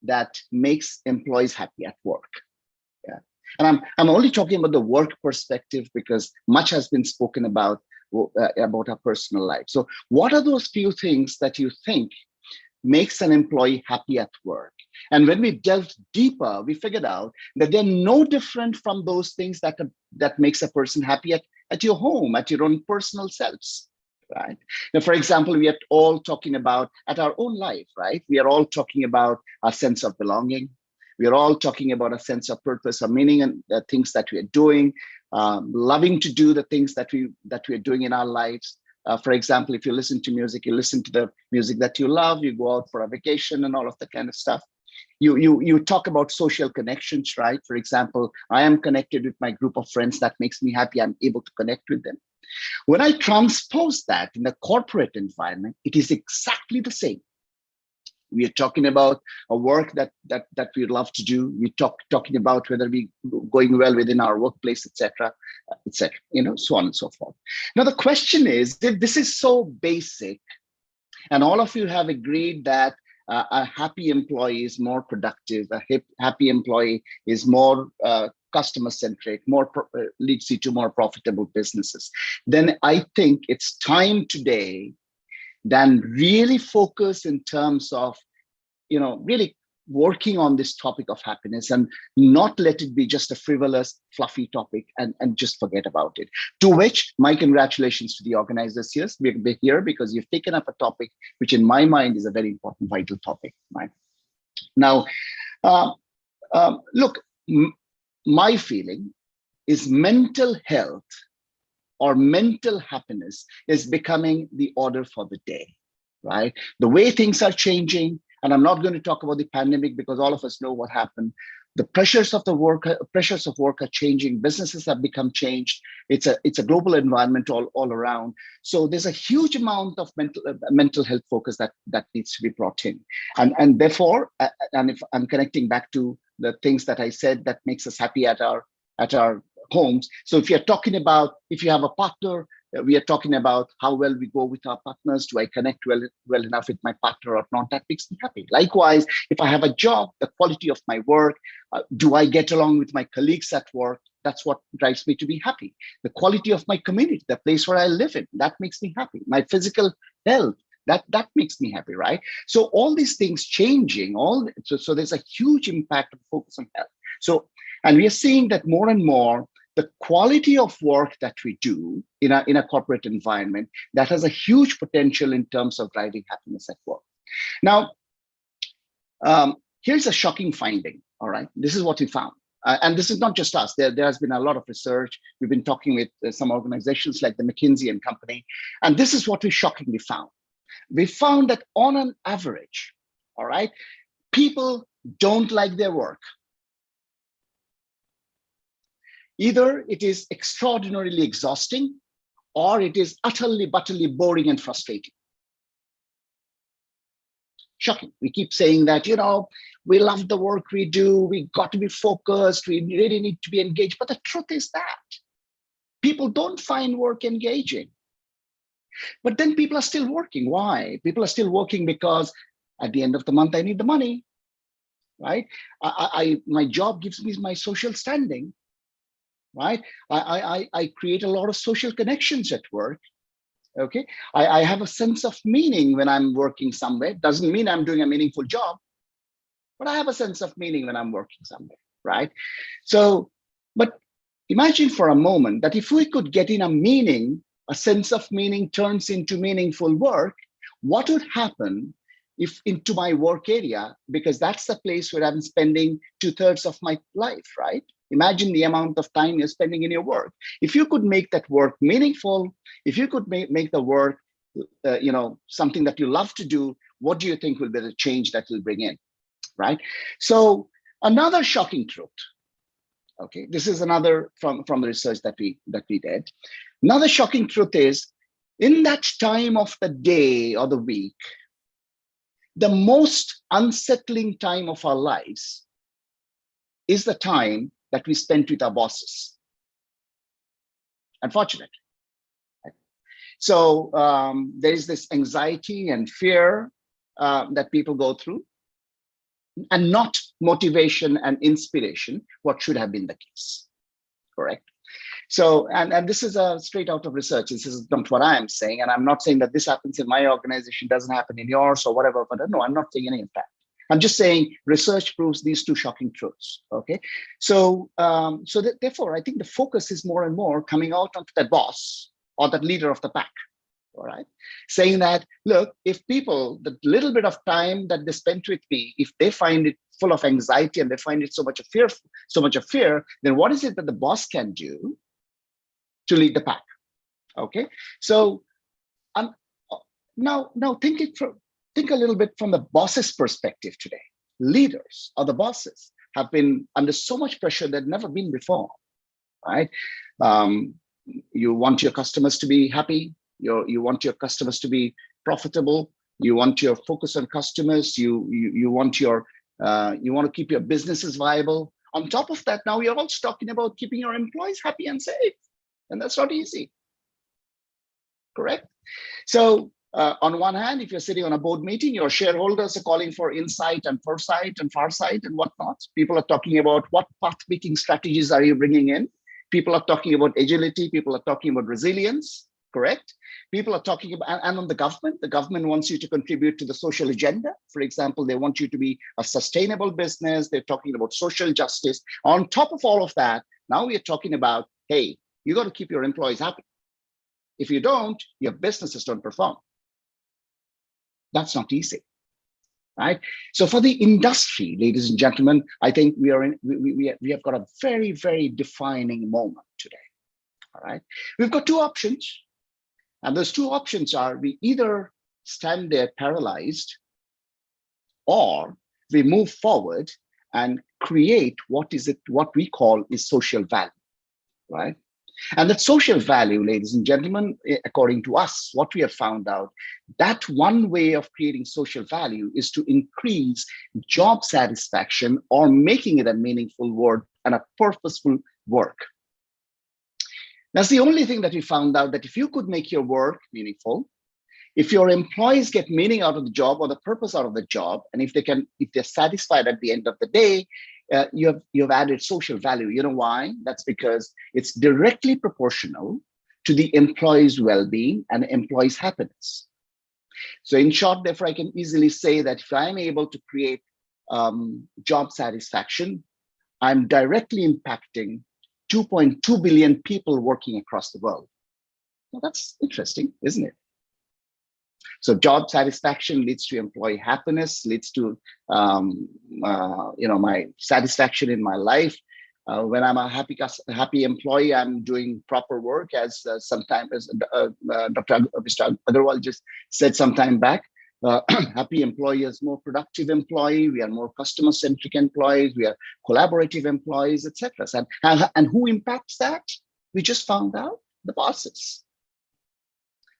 that makes employees happy at work. Yeah. I'm only talking about the work perspective because much has been spoken about our personal life. So what are those few things that you think makes an employee happy at work? And when we delved deeper, we figured out that they're no different from those things that makes a person happy at your home, at your own personal selves, right? Now, for example, we are all talking about at our own life, right? We are all talking about a sense of belonging. We are all talking about a sense of purpose or meaning and the things that we are doing, loving to do the things that we are doing in our lives. For example, if you listen to music, you listen to the music that you love, you go out for a vacation and all of that kind of stuff. You talk about social connections, right? For example, I am connected with my group of friends. That makes me happy. I'm able to connect with them. When I transpose that in the corporate environment, it is exactly the same. We are talking about a work that we love to do. We talking about whether we going well within our workplace, etc., etc. So on and so forth. Now the question is, if this is so basic, and all of you have agreed that a happy employee is more productive, a happy employee is more customer centric, leads you to more profitable businesses, then I think it's time today then really focus in terms of, really working on this topic of happiness and not let it be just a frivolous, fluffy topic and just forget about it. To which my congratulations to the organizers here. We're here because you've taken up a topic which in my mind is a very important, vital topic, right? Now, look, my feeling is mental health or mental happiness is becoming the order for the day, right? The way things are changing, and I'm not going to talk about the pandemic because all of us know what happened. The pressures of work are changing. Businesses have become changed. It's a global environment all around. So there's a huge amount of mental health focus that needs to be brought in, and therefore, and if I'm connecting back to the things that I said that makes us happy at our homes. So if you're talking about, if you have a partner, we are talking about how well we go with our partners. Do I connect well enough with my partner or not? That makes me happy. Likewise, if I have a job, the quality of my work, do I get along with my colleagues at work? That's what drives me to be happy. The quality of my community, the place where I live in, that makes me happy. My physical health, that makes me happy, right? So all these things changing, so there's a huge impact of focus on health. So, and we are seeing that more and more, the quality of work that we do in a corporate environment, that has a huge potential in terms of driving happiness at work. Now, here's a shocking finding, all right? This is what we found. And this is not just us. There has been a lot of research. We've been talking with some organizations like the McKinsey and Company. And this is what we shockingly found. We found that on an average, all right, people don't like their work. Either it is extraordinarily exhausting or it is utterly boring and frustrating. Shocking. We keep saying that, we love the work we do, we got to be focused, we really need to be engaged. But the truth is that people don't find work engaging. But then people are still working. Why? People are still working because at the end of the month, I need the money, right? My job gives me my social standing, right? I create a lot of social connections at work. Okay, I have a sense of meaning when I'm working somewhere. Doesn't mean I'm doing a meaningful job, but I have a sense of meaning when I'm working somewhere, right? So, but imagine for a moment that if we could get in a sense of meaning turns into meaningful work, what would happen if into my work area, because that's the place where I'm spending 2/3 of my life, right? Imagine the amount of time you're spending in your work. If you could make that work meaningful, if you could make the work, something that you love to do, what do you think will be the change that will bring in, right? So another shocking truth. Okay, this is another from the research that we did. Another shocking truth is, in that time of the day or the week, the most unsettling time of our lives is the time that we spent with our bosses. Unfortunately. So there is this anxiety and fear that people go through. and not motivation and inspiration, what should have been the case. Correct. So, and this is straight out of research. This is not what I am saying. And I'm not saying that this happens in my organization, doesn't happen in yours or whatever, but no, I'm not saying any of that. I'm just saying research proves these two shocking truths. Okay. So, therefore, I think the focus is more and more coming out onto that boss or that leader of the pack. All right. Saying that, look, if people, the little bit of time that they spent with me, if they find it full of anxiety and they find it so much of fear, then what is it that the boss can do to lead the pack? Okay. So now think a little bit from the boss's perspective today. Leaders or the bosses have been under so much pressure that never been before, right? You want your customers to be happy. You want your customers to be profitable. You want your focus on customers. You want to keep your businesses viable. On top of that, now we are also talking about keeping your employees happy and safe, and that's not easy. Correct. So on one hand, if you're sitting on a board meeting, your shareholders are calling for insight and foresight and farsight and whatnot. People are talking about what path-making strategies are you bringing in. People are talking about agility. People are talking about resilience. Correct. People are talking about, and on the government wants you to contribute to the social agenda. For example, they want you to be a sustainable business. They're talking about social justice. On top of all of that, now we are talking about, hey, you got to keep your employees happy. If you don't, your businesses don't perform. That's not easy, right? So for the industry, ladies and gentlemen, I think we have got a very, very defining moment today. All right, we've got two options. And those two options are we either stand there paralyzed or we move forward and create what we call is social value, right? And that social value, ladies and gentlemen, according to us, what we have found out, that one way of creating social value is to increase job satisfaction or making it a meaningful work and a purposeful work. That's the only thing that we found out, that if you could make your work meaningful, if your employees get meaning out of the job or the purpose out of the job, and if they're satisfied at the end of the day, you have added social value. You know why? That's because it's directly proportional to the employee's well-being and employee's happiness. So in short, therefore, I can easily say that if I'm able to create job satisfaction, I'm directly impacting 2.2 billion people working across the world. Well, that's interesting, isn't it? So job satisfaction leads to employee happiness, leads to my satisfaction in my life. When I'm a happy employee, I'm doing proper work, as sometimes Dr. Mr. Agarwal just said some time back. Happy employee is more productive employee. We are more customer-centric employees. We are collaborative employees, etc. And who impacts that? We just found out: the bosses.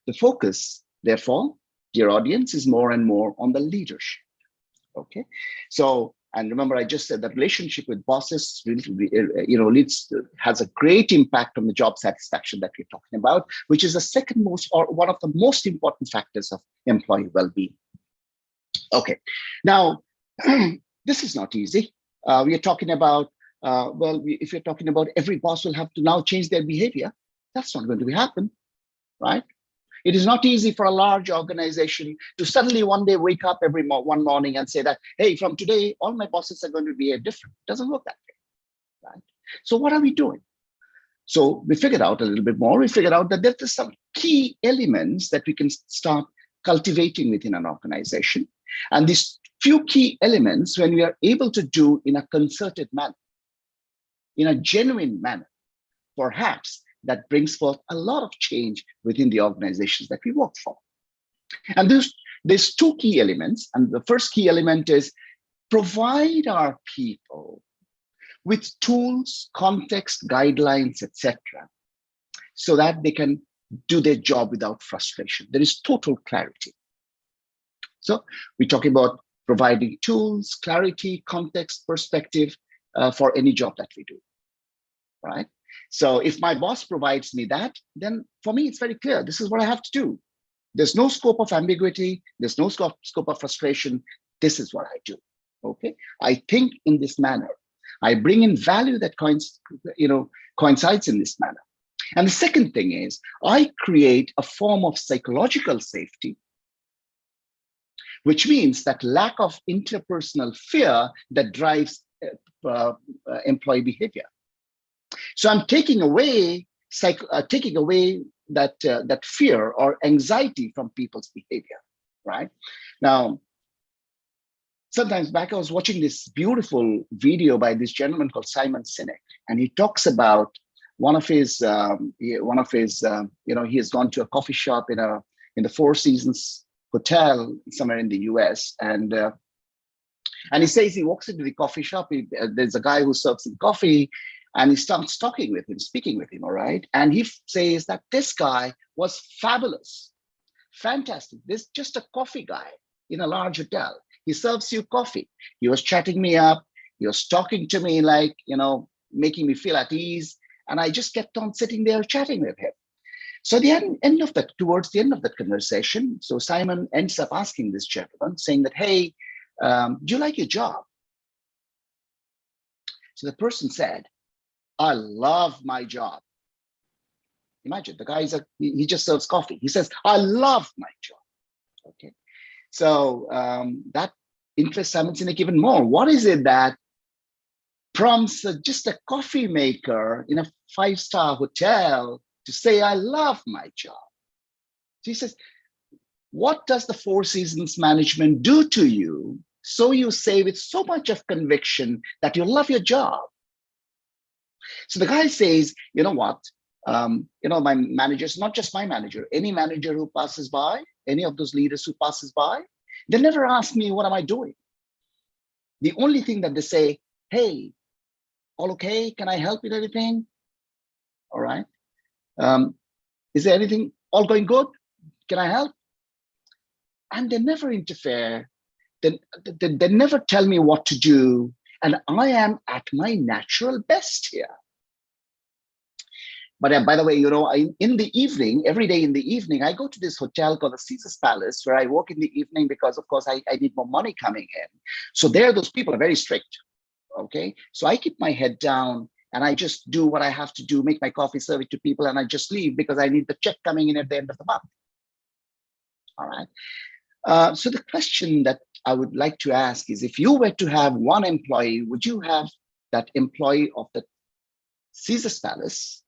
The focus, therefore, dear audience, is more and more on the leadership. Okay, so, and remember, I just said that relationship with bosses has a great impact on the job satisfaction that we're talking about, which is the second most, or one of the most important factors of employee well-being. Okay, now this is not easy. We are talking about if you're talking about every boss will have to now change their behavior, that's not going to happen, right? It is not easy for a large organization to suddenly one day wake up one morning and say that, hey, from today, all my bosses are going to behave different. It doesn't work that way, right? So what are we doing? So we figured out a little bit more. We figured out that there's some key elements that we can start cultivating within an organization. And these few key elements, when we are able to do in a concerted manner, in a genuine manner, perhaps that brings forth a lot of change within the organizations that we work for. And there's two key elements. And the first key element is provide our people with tools, context, guidelines, etc., so that they can do their job without frustration. There is total clarity. So we're talking about providing tools, clarity, context, perspective for any job that we do, right? So if my boss provides me that, then for me, it's very clear. This is what I have to do. There's no scope of ambiguity. There's no scope of frustration. This is what I do. Okay, I think in this manner. I bring in value that coincides in this manner. And the second thing is I create a form of psychological safety, which means that lack of interpersonal fear that drives employee behavior. So I'm taking away that fear or anxiety from people's behavior, right? Now, sometimes back, I was watching this beautiful video by this gentleman called Simon Sinek, and he talks about he has gone to a coffee shop in the Four Seasons hotel somewhere in the US, and he says he walks into the coffee shop. There's a guy who serves him coffee, and he starts speaking with him, all right? And he says that this guy was fabulous, fantastic. This just a coffee guy in a large hotel. He serves you coffee. He was chatting me up. He was talking to me like, making me feel at ease. And I just kept on sitting there chatting with him. So towards the end of that conversation, so Simon ends up asking this gentleman, saying that, hey, do you like your job? So the person said, I love my job. Imagine the guy he just serves coffee. He says, I love my job. Okay. So that interests Simon Sinek even more. What is it that prompts just a coffee maker in a 5-star hotel to say, I love my job? So he says, what does the Four Seasons management do to you so you say with so much of conviction that you love your job? So the guy says, you know what? My managers, not just my manager, any manager who passes by, any of those leaders who passes by, they never ask me, what am I doing? The only thing that they say, hey, all okay? Can I help with anything? All right. Is there anything all going good? Can I help? And they never interfere. They never tell me what to do. And I am at my natural best here. But by the way, in the evening, every day in the evening, I go to this hotel called the Caesar's Palace, where I work in the evening because, of course, I need more money coming in. So there, those people are very strict. Okay. So I keep my head down and I just do what I have to do, make my coffee, serve it to people, and I just leave because I need the check coming in at the end of the month. All right. So the question that I would like to ask is, if you were to have one employee, would you have that employee of the Caesar's Palace,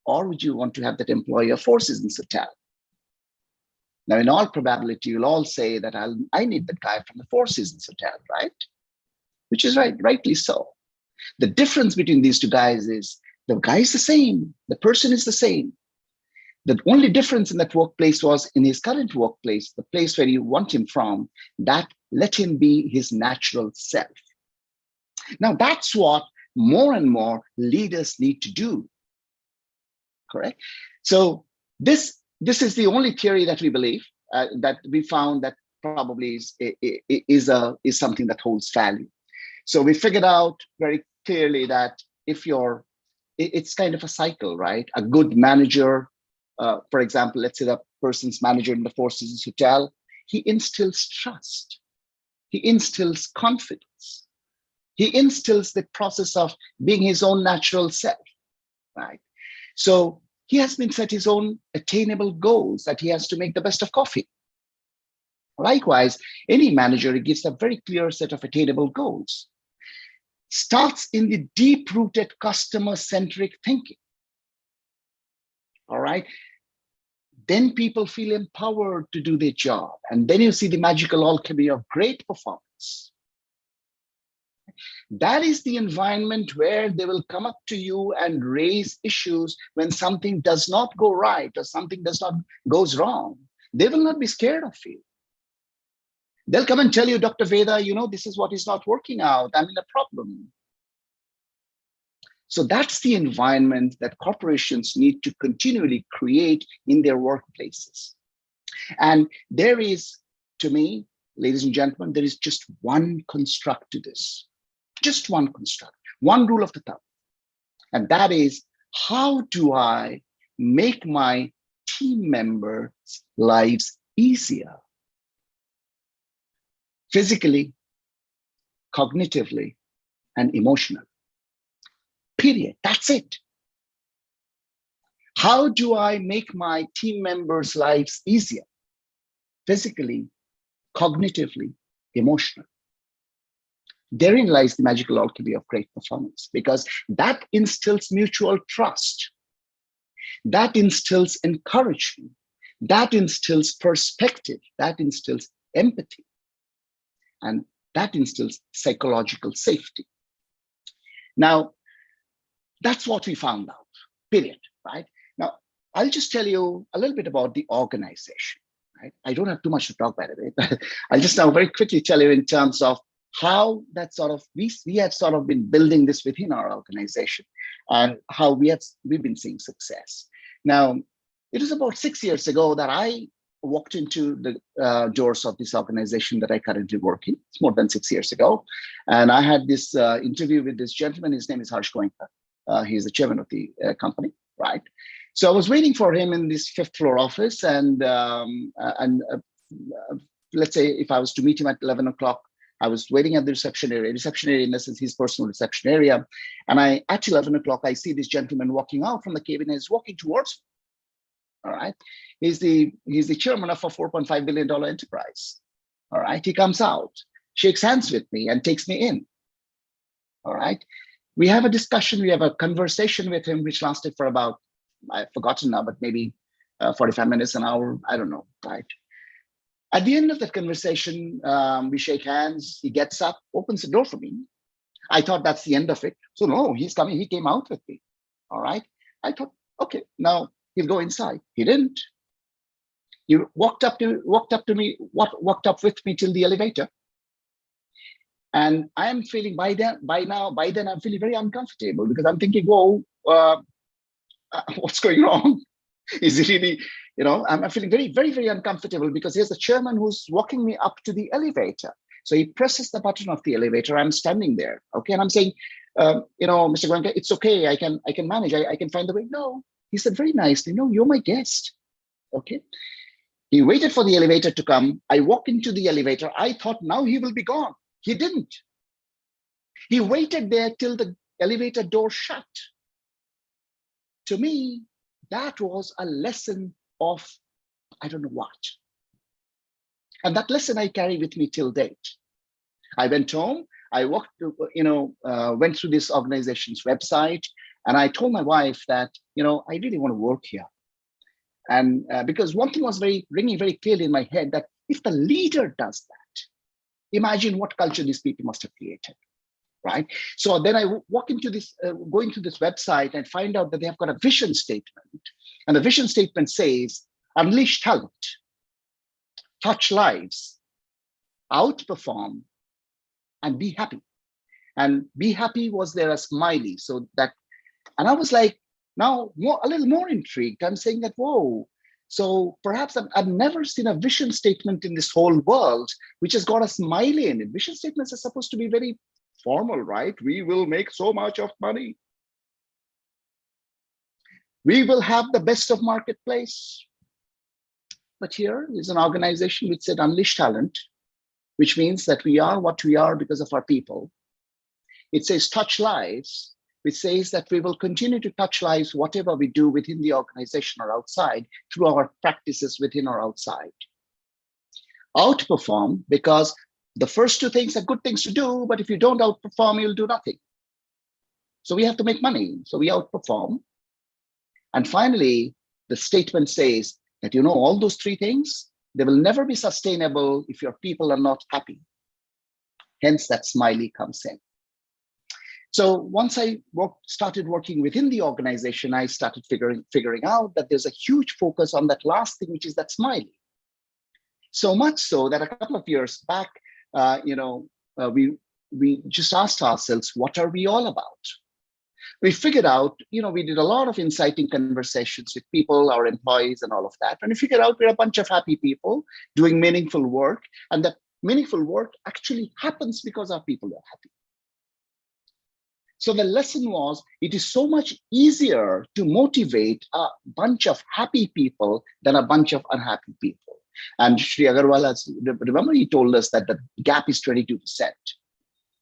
or would you want to have that employee of Four Seasons Hotel? Now, in all probability, you'll all say that I need the guy from the Four Seasons Hotel, right? Which is right, rightly so. The difference between these two guys is the guy is the same, the person is the same. The only difference in that workplace was in his current workplace, the place where you want him from, that let him be his natural self. Now, that's what more and more leaders need to do. Correct? So this is the only theory that we believe, that we found that probably is something that holds value. So we figured out very clearly that it's kind of a cycle, right? A good manager, for example, let's say the person's manager in the Four Seasons Hotel, he instills trust. He instills confidence. He instills the process of being his own natural self, right? So he has been set his own attainable goals that he has to make the best of coffee. Likewise, any manager gives a very clear set of attainable goals. Starts in the deep-rooted customer-centric thinking. All right. Then people feel empowered to do their job. And then you see the magical alchemy of great performance. That is the environment where they will come up to you and raise issues when something does not go right or something goes wrong. They will not be scared of you. They'll come and tell you, Dr. Veda, this is what is not working out. I'm in a problem. So that's the environment that corporations need to continually create in their workplaces. And there is, to me, ladies and gentlemen, there is just one construct to this. Just one construct, one rule of the thumb. And that is, how do I make my team members' lives easier? Physically, cognitively, and emotionally. Period. That's it. How do I make my team members' lives easier? Physically, cognitively, emotionally. Therein lies the magical alchemy of great performance, because that instills mutual trust. That instills encouragement. That instills perspective. That instills empathy. And that instills psychological safety. Now, that's what we found out, period, right? Now, I'll just tell you a little bit about the organization, right? I don't have too much to talk, by the way, but I'll just now very quickly tell you in terms of how that sort of, we have sort of been building this within our organization and how we've been seeing success. Now, it was about 6 years ago that I walked into the doors of this organization that I currently work in. It's more than 6 years ago. And I had this interview with this gentleman. His name is Harsh Goenka. He's the chairman of the company, right? So I was waiting for him in this 5th floor office. And let's say if I was to meet him at 11 o'clock, I was waiting at the reception area in essence, his personal reception area. And at 11 o'clock, I see this gentleman walking out from the cabin and he's walking towards me. All right. He's the chairman of a $4.5 billion enterprise. All right. He comes out, shakes hands with me and takes me in. All right. We have a discussion, we have a conversation with him, which lasted for about, I've forgotten now, but maybe 45 minutes, an hour, I don't know, right? At the end of that conversation, we shake hands, he gets up, opens the door for me. I thought that's the end of it. So no, he's coming, he came out with me, all right? I thought, okay, now he'll go inside. He didn't. He walked up with me till the elevator. And I am feeling by then I'm feeling very uncomfortable because I'm thinking, whoa, what's going on? Is it really, I'm feeling very, very, very uncomfortable because here's the chairman who's walking me up to the elevator. So he presses the button of the elevator. I'm standing there, okay, and I'm saying, Mr. Goenka, it's okay. I can manage. I can find the way. No, he said very nicely, no, you're my guest, okay. He waited for the elevator to come. I walk into the elevator. I thought now he will be gone. He didn't. He waited there till the elevator door shut. To me, that was a lesson of, I don't know what. And that lesson I carry with me till date. I went home, I went through this organization's website, and I told my wife that, I really want to work here. And because one thing was ringing very clearly in my head, that if the leader does that, imagine what culture these people must have created, right? So then I walk into this, going to this website and find out that they have got a vision statement. And the vision statement says, unleash talent, touch lives, outperform, and be happy. And be happy was there a smiley. So that, and I was like, now a little more intrigued. I'm saying that, whoa, so perhaps I've never seen a vision statement in this whole world which has got a smiley in it. Vision statements are supposed to be very formal, right? We will make so much of money. We will have the best of marketplace. But here is an organization which said unleash talent, which means that we are what we are because of our people. It says touch lives, which says that we will continue to touch lives, whatever we do within the organization or outside, through our practices within or outside. Outperform, because the first two things are good things to do, but if you don't outperform, you'll do nothing. So we have to make money, so we outperform. And finally, the statement says that, all those three things, they will never be sustainable if your people are not happy. Hence that smiley comes in. So once I started working within the organization, I started figuring out that there's a huge focus on that last thing, which is that smiley. So much so that a couple of years back, we just asked ourselves, what are we all about? We figured out, we did a lot of inciting conversations with people, our employees and all of that. And we figured out we're a bunch of happy people doing meaningful work. And that meaningful work actually happens because our people are happy. So the lesson was, it is so much easier to motivate a bunch of happy people than a bunch of unhappy people. And Shri Agarwal, remember he told us that the gap is 22%.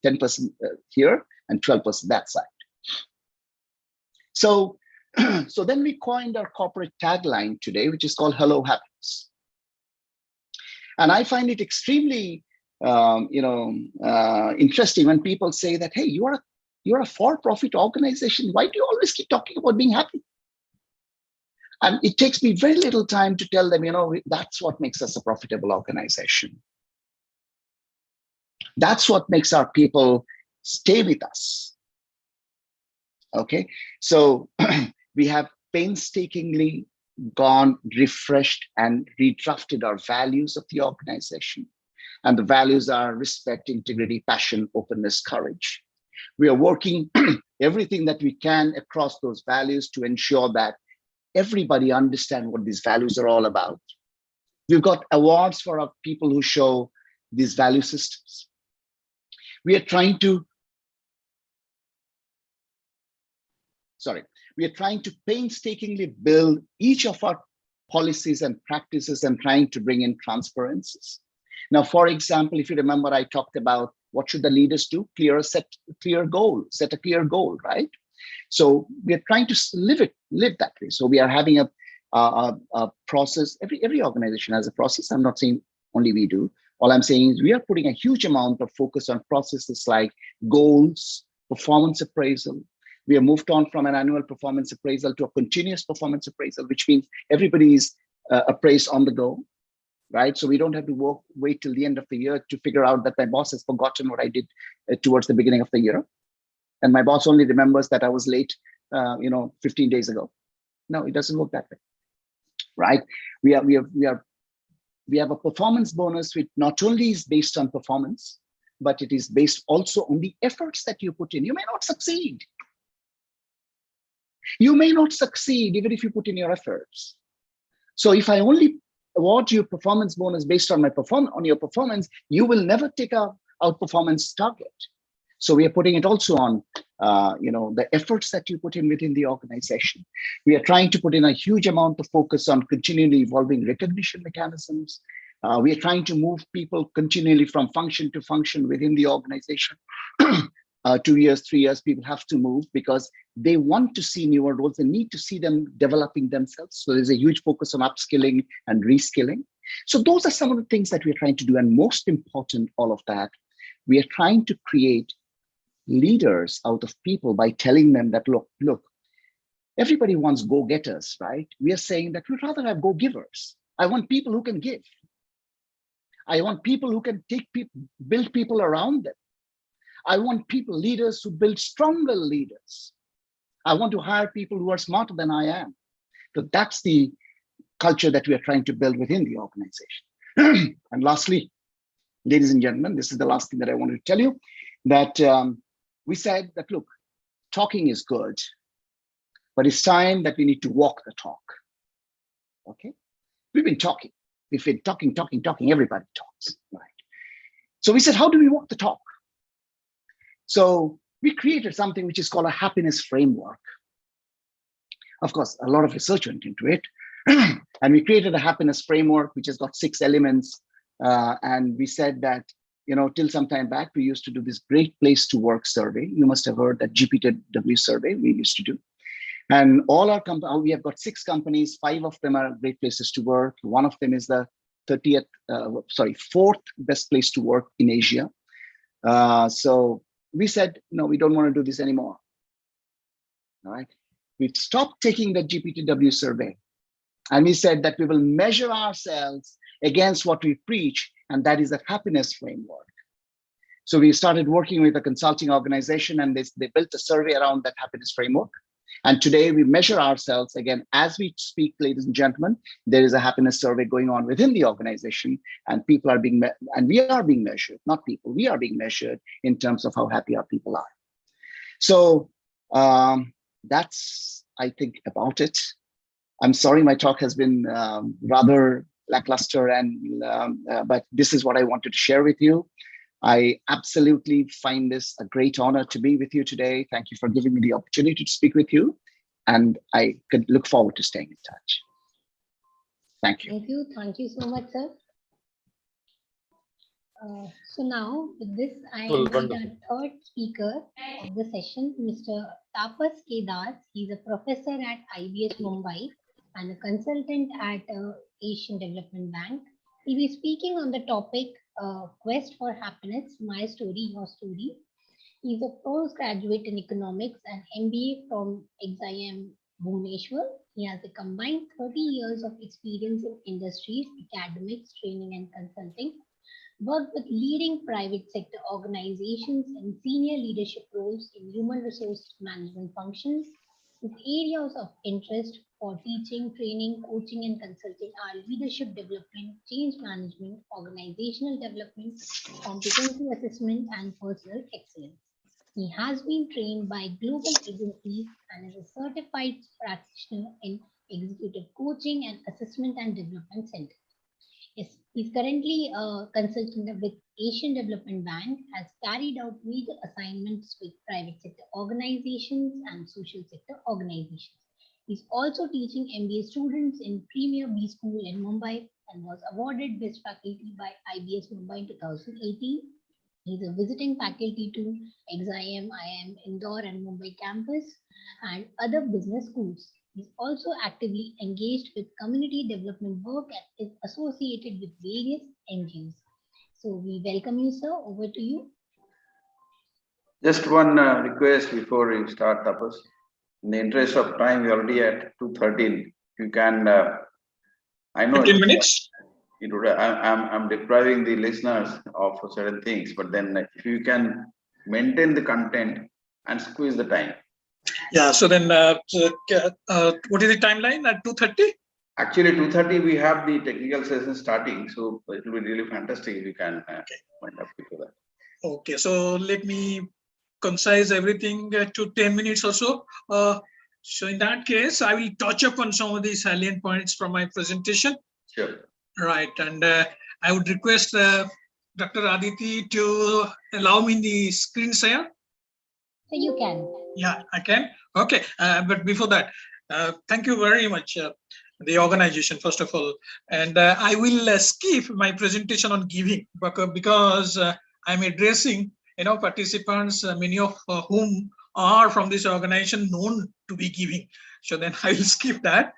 10% here and 12% that side. So, so then we coined our corporate tagline today, which is called Hello Happiness. And I find it extremely, interesting when people say that, hey, you're a for-profit organization. Why do you always keep talking about being happy? And it takes me very little time to tell them, that's what makes us a profitable organization. That's what makes our people stay with us. Okay, so we have painstakingly gone, refreshed, and redrafted our values of the organization. And the values are respect, integrity, passion, openness, courage. We are working everything that we can across those values to ensure that everybody understands what these values are all about. We've got awards for our people who show these value systems. We are trying to painstakingly build each of our policies and practices and trying to bring in transparencies. Now, for example, if you remember, I talked about what should the leaders do? Set a clear goal, right? So we are trying to live that way. So we are having a process. Every organization has a process. I'm not saying only we do. All I'm saying is we are putting a huge amount of focus on processes like goals, performance appraisal. We have moved on from an annual performance appraisal to a continuous performance appraisal, which means everybody is appraised on the go, right? So we don't have to wait till the end of the year to figure out that my boss has forgotten what I did towards the beginning of the year. And my boss only remembers that I was late, 15 days ago. No, it doesn't work that way, right? We have a performance bonus which not only is based on performance, but it is based also on the efforts that you put in. You may not succeed. You may not succeed even if you put in your efforts. So if I only award you performance bonus based on your performance, you will never take a outperformance target. So we are putting it also on, the efforts that you put in within the organization. We are trying to put in a huge amount of focus on continually evolving recognition mechanisms. We are trying to move people continually from function to function within the organization. 2 years, 3 years, people have to move because they want to see newer roles. They need to see them developing themselves. So there's a huge focus on upskilling and reskilling. So those are some of the things that we're trying to do. And most important, all of that, we are trying to create leaders out of people by telling them that, look, everybody wants go-getters, right? We are saying that we'd rather have go-givers. I want people who can give. I want people who can build people around them. I want leaders who build stronger leaders. I want to hire people who are smarter than I am. So that's the culture that we are trying to build within the organization. And lastly, ladies and gentlemen, this is the last thing that I wanted to tell you, that we said that, look, talking is good, but it's time that we need to walk the talk. Okay? We've been talking. We've been talking, everybody talks, right? So we said, how do we walk the talk? So we created something which is called a happiness framework. Of course, a lot of research went into it. And we created a happiness framework, which has got 6 elements. And we said that, till some time back, we used to do this great place to work survey. You must have heard that GPTW survey we used to do. And all our companies, we have got 6 companies, 5 of them are great places to work. One of them is the 4th best place to work in Asia. So we said, no, we don't want to do this anymore. All right. We stopped taking the GPTW survey. And we said that we will measure ourselves against what we preach, and that is a happiness framework. So we started working with a consulting organization, and they built a survey around that happiness framework. And today we measure ourselves again as we speak, ladies and gentlemen. There is a happiness survey going on within the organization, and people are being and we are being measured, not people. We are being measured in terms of how happy our people are. So that's, I think, about it. I'm sorry, my talk has been rather lackluster, but this is what I wanted to share with you. I absolutely find this a great honor to be with you today. Thank you for giving me the opportunity to speak with you. And I could look forward to staying in touch. Thank you. Thank you. Thank you so much, sir. So now with this, I Well, invite wonderful. our third speaker of the session, Mr. Tapas K. Das. He's a professor at IBS Mumbai and a consultant at Asian Development Bank. He'll be speaking on the topic Quest for Happiness, My Story, Your Story. He's a postgraduate in economics and MBA from XIM Bhubaneswar. He has a combined 30 years of experience in industries, academics, training, and consulting. Worked with leading private sector organizations in senior leadership roles in human resource management functions. His areas of interest for teaching, training, coaching, and consulting are leadership development, change management, organizational development, competency assessment, and personal excellence. He has been trained by global agencies and is a certified practitioner in executive coaching and assessment and development center. Yes, he's currently a consultant with Asian Development Bank, has carried out major assignments with private sector organizations and social sector organizations. He's also teaching MBA students in Premier B School in Mumbai and was awarded Best Faculty by IBS Mumbai in 2018. He's a visiting faculty to XIM, IIM Indore and Mumbai campus and other business schools. He's also actively engaged with community development work and is associated with various NGOs. So we welcome you, sir. Over to you. Just one request before we start, Tapas. In the interest of time, we're already at 2:13. You can, I know 15 minutes. it would, I'm depriving the listeners of certain things, but then if you can maintain the content and squeeze the time. Yeah. So then, what is the timeline at 2:30? Actually, 2:30 we have the technical session starting, so it will be really fantastic if you can wind up before that. Okay. So let me concise everything to 10 minutes or so. So in that case, I will touch upon some of the salient points from my presentation. Sure. Right. And I would request Dr. Aditi to allow me the screen share. So you can. Yeah, I can. Okay. But before that, thank you very much, the organization, first of all. And I will skip my presentation on giving because I'm addressing, participants, many of whom are from this organization known to be giving. So then I will skip that.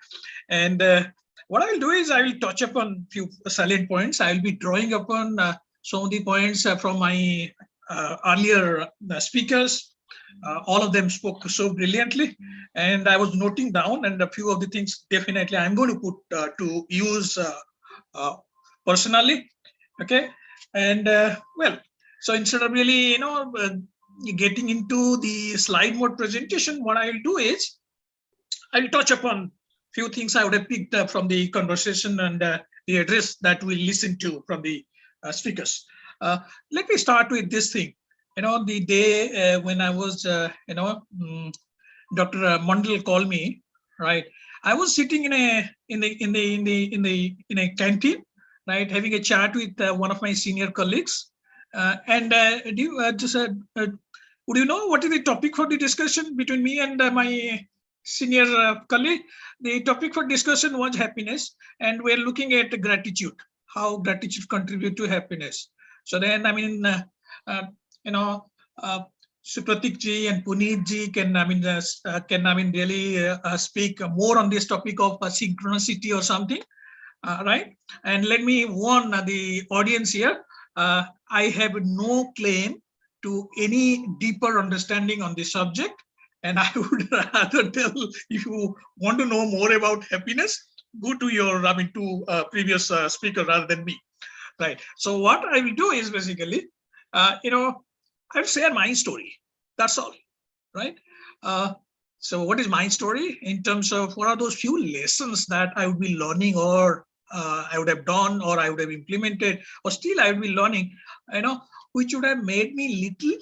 And what I will do is I will touch upon few salient points. I will be drawing upon some of the points from my earlier speakers. All of them spoke so brilliantly, and I was noting down, and a few of the things definitely I'm going to put to use personally. Okay, and well, so instead of really, getting into the slide mode presentation, what I'll do is I'll touch upon few things I would have picked up from the conversation and the address that we listened to from the speakers. Let me start with this thing. The day when I was, Dr. Mandal called me, right? I was sitting in a canteen, right, having a chat with one of my senior colleagues, and just said, would you know what is the topic for the discussion between me and my senior colleague? The topic for discussion was happiness, and we're looking at gratitude, how gratitude contribute to happiness. So then, Supratik ji and Puneet ji can really speak more on this topic of synchronicity or something, right? And let me warn the audience here. I have no claim to any deeper understanding on this subject, and I would rather tell, if you want to know more about happiness, go to your previous speaker rather than me, right? So what I will do is basically, I'll share my story. That's all, right? So what is my story in terms of what are those few lessons that I would be learning, or I would have done, or I would have implemented, or still I would be learning, which would have made me little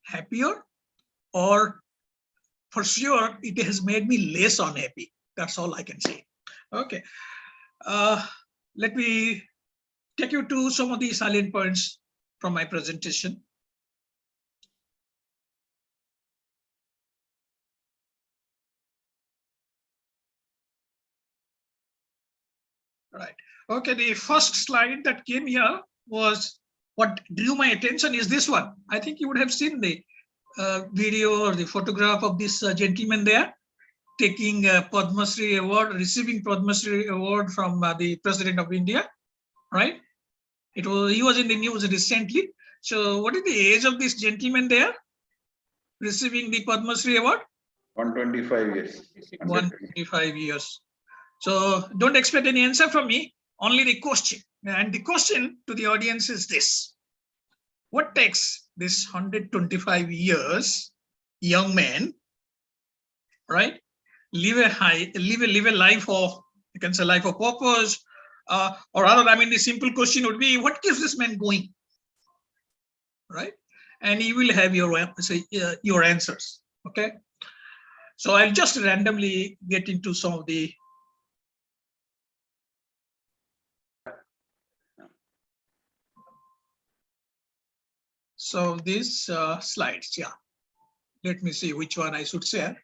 happier, or for sure it has made me less unhappy. That's all I can say. Okay. Let me take you to some of the salient points from my presentation. Right. Okay, the first slide that came here was what drew my attention is this one. I think you would have seen the video or the photograph of this gentleman there taking Padma Shri award, receiving Padma Shri award from the President of India, right? He was in the news recently. So what is the age of this gentleman there receiving the Padma Shri award? 125 years. 125 years. So don't expect any answer from me, only the question. And the question to the audience is this: what takes this 125 years young man, right, live a life of, you can say, life of purpose, or rather, I mean, the simple question would be, what keeps this man going, right? And you will have your answers. Okay, so I'll just randomly get into some of the these slides. Yeah, let me see which one I should share.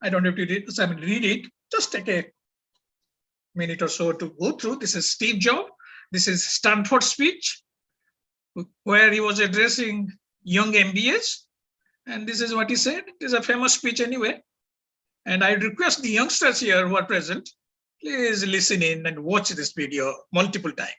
I don't have to read it. Just take a minute or so to go through. This is Steve Jobs. This is Stanford speech, where he was addressing young MBAs. And this is what he said. It is a famous speech anyway. And I request the youngsters here who are present, please listen in and watch this video multiple times.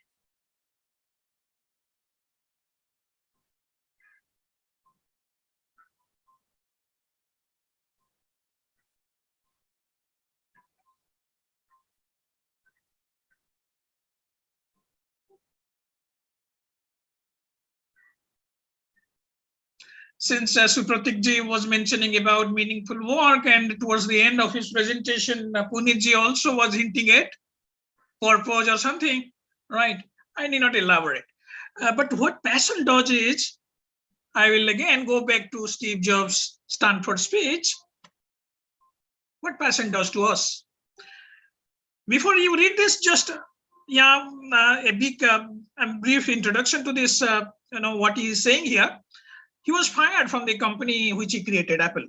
Since Supratik ji was mentioning about meaningful work, and towards the end of his presentation, Puneet ji also was hinting at purpose or something, right? I need not elaborate. But what passion does is, I will again go back to Steve Jobs' Stanford speech. What passion does to us. Before you read this, just a big brief introduction to this, what he is saying here. He was fired from the company which he created, Apple,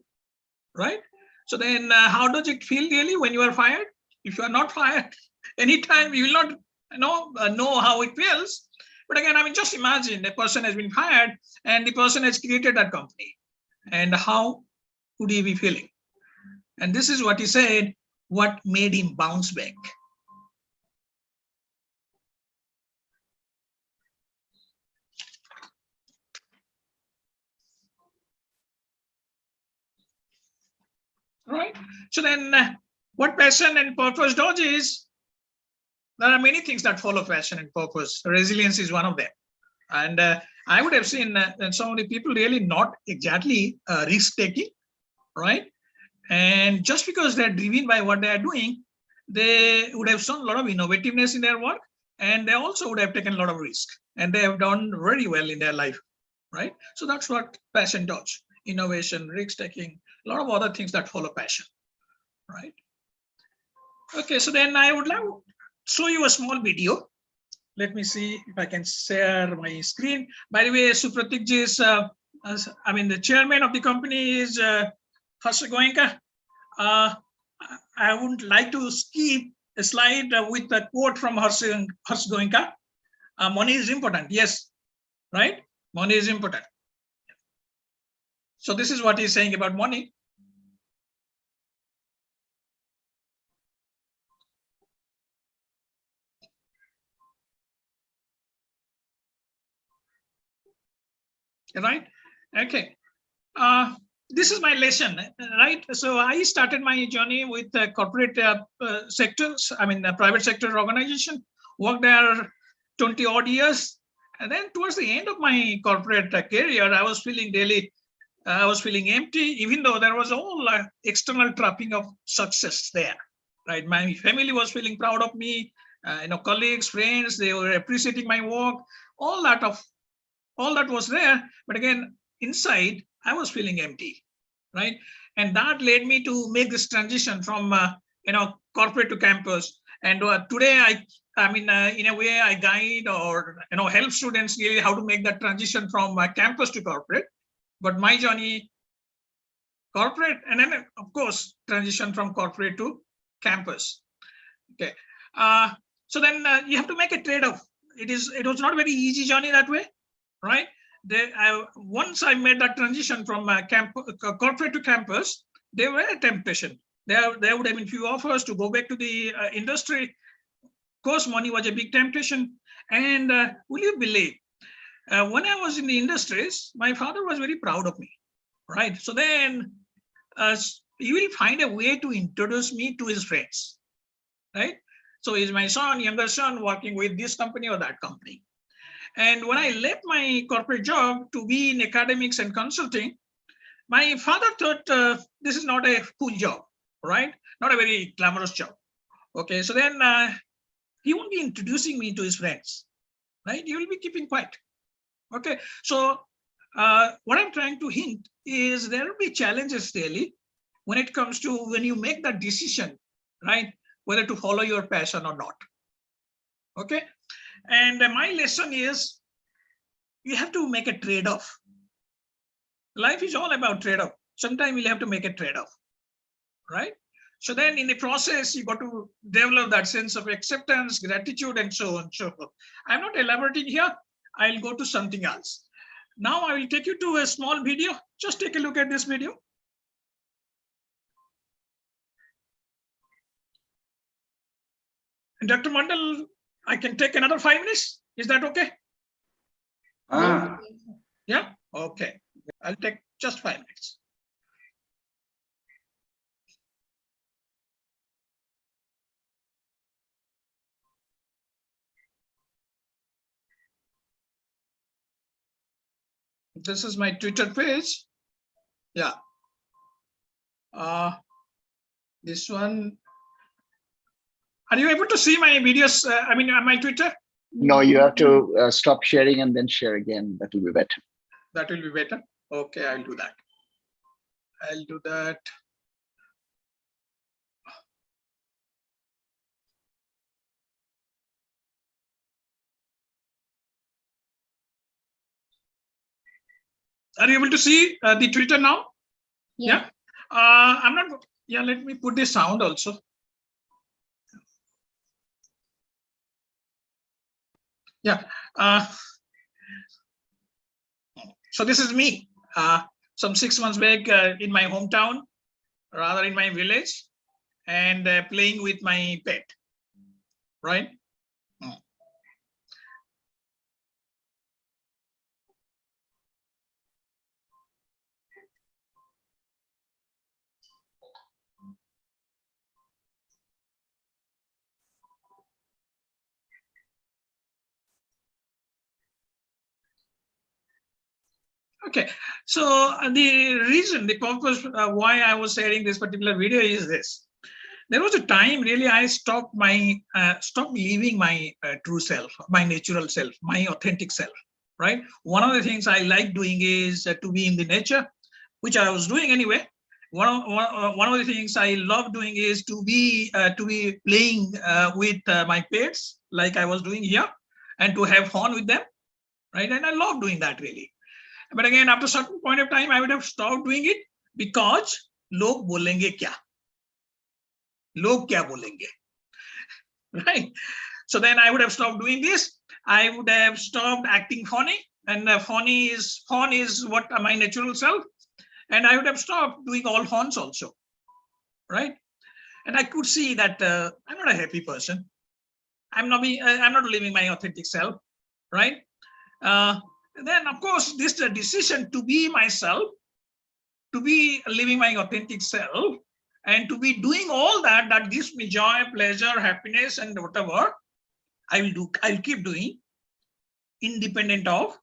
right? So then how does it feel really when you are fired? If you are not fired, anytime you will not know how it feels. But again, I mean, just imagine a person has been fired and the person has created that company. And how would he be feeling? And this is what he said, what made him bounce back. Right. So then what passion and purpose does is, there are many things that follow passion and purpose. Resilience is one of them. And I would have seen that some of the people really not exactly risk-taking, right? And just because they're driven by what they are doing, they would have shown a lot of innovativeness in their work, and they also would have taken a lot of risk, and they have done very well in their life, right? So that's what passion does. Innovation, risk-taking, a lot of other things that follow passion, right? Okay, so then I would like to show you a small video. Let me see if I can share my screen. By the way, Supratik ji is, the chairman of the company is Harsh Goenka. I would like to skip a slide with a quote from Harsh Goenka. Money is important, yes, right? Money is important. So this is what he's saying about money. Right? Okay. This is my lesson, right? So I started my journey with corporate sectors, private sector organization, worked there 20 odd years. And then towards the end of my corporate career, I was feeling empty, even though there was all external trapping of success there, right? My family was feeling proud of me, colleagues, friends, they were appreciating my work, all that was there. But again, inside, I was feeling empty, right? And that led me to make this transition from, corporate to campus. And today, in a way, I guide or, help students really how to make that transition from campus to corporate. but my journey, corporate, and then of course, transition from corporate to campus. Okay. So then you have to make a trade-off. It was not a very easy journey that way, right? Once I made that transition from corporate to campus, there were a temptation. There would have been few offers to go back to the industry. Of course, money was a big temptation. And will you believe, when I was in the industries, my father was very proud of me, right? So then he will find a way to introduce me to his friends, right? So is my son, younger son, working with this company or that company. And when I left my corporate job to be in academics and consulting, my father thought this is not a cool job, right? Not a very glamorous job. Okay, so then he won't be introducing me to his friends, right? He will be keeping quiet. Okay, so what I'm trying to hint is there will be challenges really when it comes to when you make that decision, right? Whether to follow your passion or not. Okay, and my lesson is you have to make a trade-off. Life is all about trade-off. Sometimes we'll have to make a trade-off, right? So then in the process, you got to develop that sense of acceptance, gratitude, and so on and so forth. I'm not elaborating here. I'll go to something else. Now I will take you to a small video. Just take a look at this video. And Dr. Mandal, I can take another 5 minutes. Is that okay? Yeah, okay. I'll take just 5 minutes. This is my Twitter page. Yeah. This one. Are you able to see my videos? I mean, my Twitter? No, you have to stop sharing and then share again. That will be better. That will be better. Okay, I'll do that. I'll do that. Are you able to see the Twitter now? Yes. Yeah. I'm not. Yeah, let me put the sound also. Yeah. So this is me. Some 6 months back in my hometown, rather in my village, and playing with my pet. Right. Okay, so the purpose why I was sharing this particular video is this. There was a time really I stopped living my true self, my natural self, my authentic self, right? One of the things I like doing is to be in the nature, which I was doing anyway. One of the things I love doing is to be playing with my pets, like I was doing here, and to have fun with them, right? And I love doing that really. But again, after a certain point of time, I would have stopped doing it because log bolenge kya? Log kya bolenge? Right? So then I would have stopped doing this. I would have stopped acting funny, and fun is what my natural self. And I would have stopped doing all funs also, right? And I could see that I'm not a happy person. I'm not living my authentic self, right? Then of course this decision to be myself, to be living my authentic self, and to be doing all that gives me joy, pleasure, happiness, and whatever I'll keep doing, independent of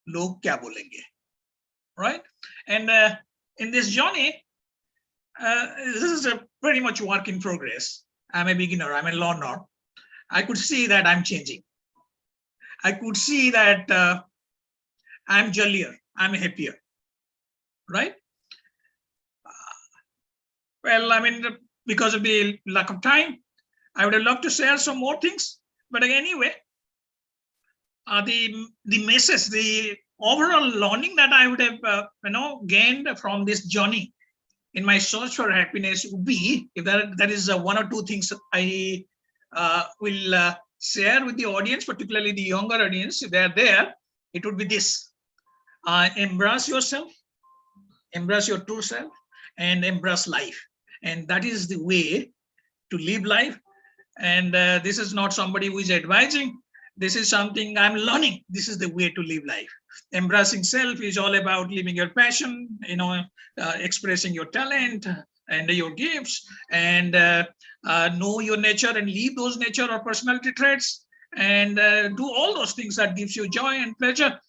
log kya bolenge, right? And in this journey, this is a pretty much work in progress. I'm a beginner, I'm a learner. I could see that I'm changing. I could see that I'm jollier, I'm happier, right? Well, I mean, because of the lack of time, I would have loved to share some more things. But anyway, the message, overall learning that I would have, gained from this journey in my search for happiness would be, if there is one or two things I will share with the audience, particularly the younger audience, if they're there, it would be this: embrace yourself, embrace your true self, and embrace life. And that is the way to live life. And this is not somebody who is advising. This is something I'm learning. This is the way to live life. Embracing self is all about living your passion, expressing your talent and your gifts, and know your nature and leave those nature or personality traits, and do all those things that gives you joy and pleasure,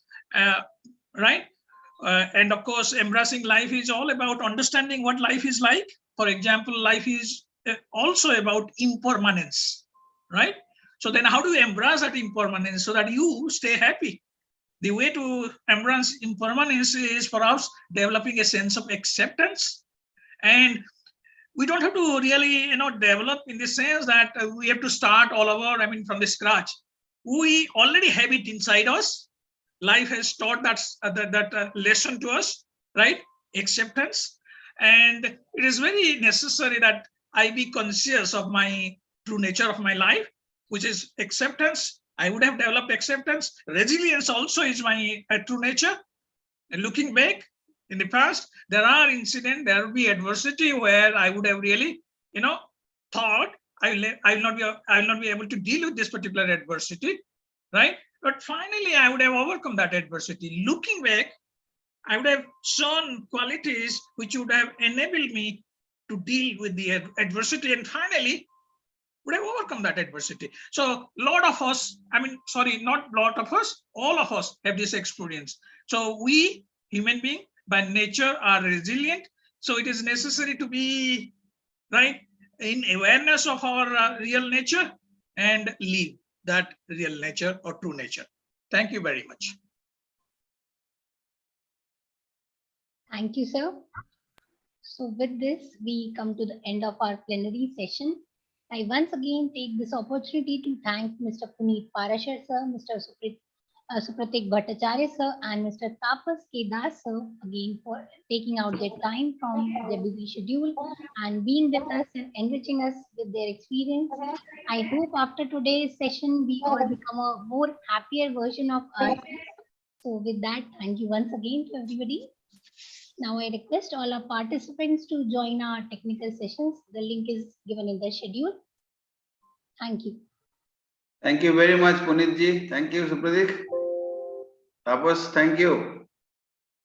right? And of course, embracing life is all about understanding what life is like. For example, life is also about impermanence, right? So then how do you embrace that impermanence so that you stay happy? The way to embrace impermanence is perhaps developing a sense of acceptance. And we don't have to really, develop in the sense that we have to start all over, from the scratch. We already have it inside us. Life has taught that lesson to us, right? Acceptance. And it is very necessary that I be conscious of my true nature of my life, which is acceptance. I would have developed acceptance. Resilience also is my true nature. And looking back in the past, there are incidents, there will be adversity where I would have really, thought I will not be able to deal with this particular adversity, right? But finally, I would have overcome that adversity. Looking back, I would have shown qualities which would have enabled me to deal with the adversity, and finally would have overcome that adversity. So a lot of us, not a lot of us, all of us have this experience. So we human beings by nature are resilient. So it is necessary to be, right, in awareness of our real nature and live that real nature or true nature. Thank you very much. Thank you, sir. So with this, we come to the end of our plenary session. I once again take this opportunity to thank Mr. Puneet Parashar, sir, Mr. Supratik Bhattacharya, sir, and Mr. Tapas K. Das, sir, again for taking out their time from their busy schedule and being with us and enriching us with their experience. I hope after today's session, we all become a more happier version of ourselves. So with that, thank you once again to everybody. Now I request all our participants to join our technical sessions. The link is given in the schedule. Thank you. Thank you very much, Punitji. Thank you, Supratik. Tapas, thank you.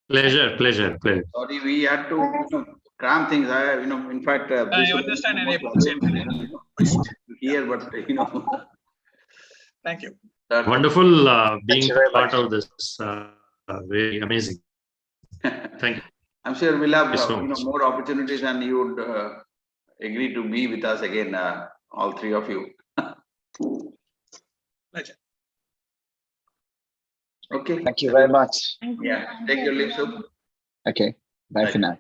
Pleasure. Sorry, we had to cram things. In fact, I understand and appreciate here, but Thank you. Wonderful being part of this. Very amazing. Thank you. I'm sure we'll have so much. more opportunities, and you would agree to be with us again, all three of you. Pleasure. Okay. Thank you very much. Yeah. Take your leave, Sub. Okay. Bye for now.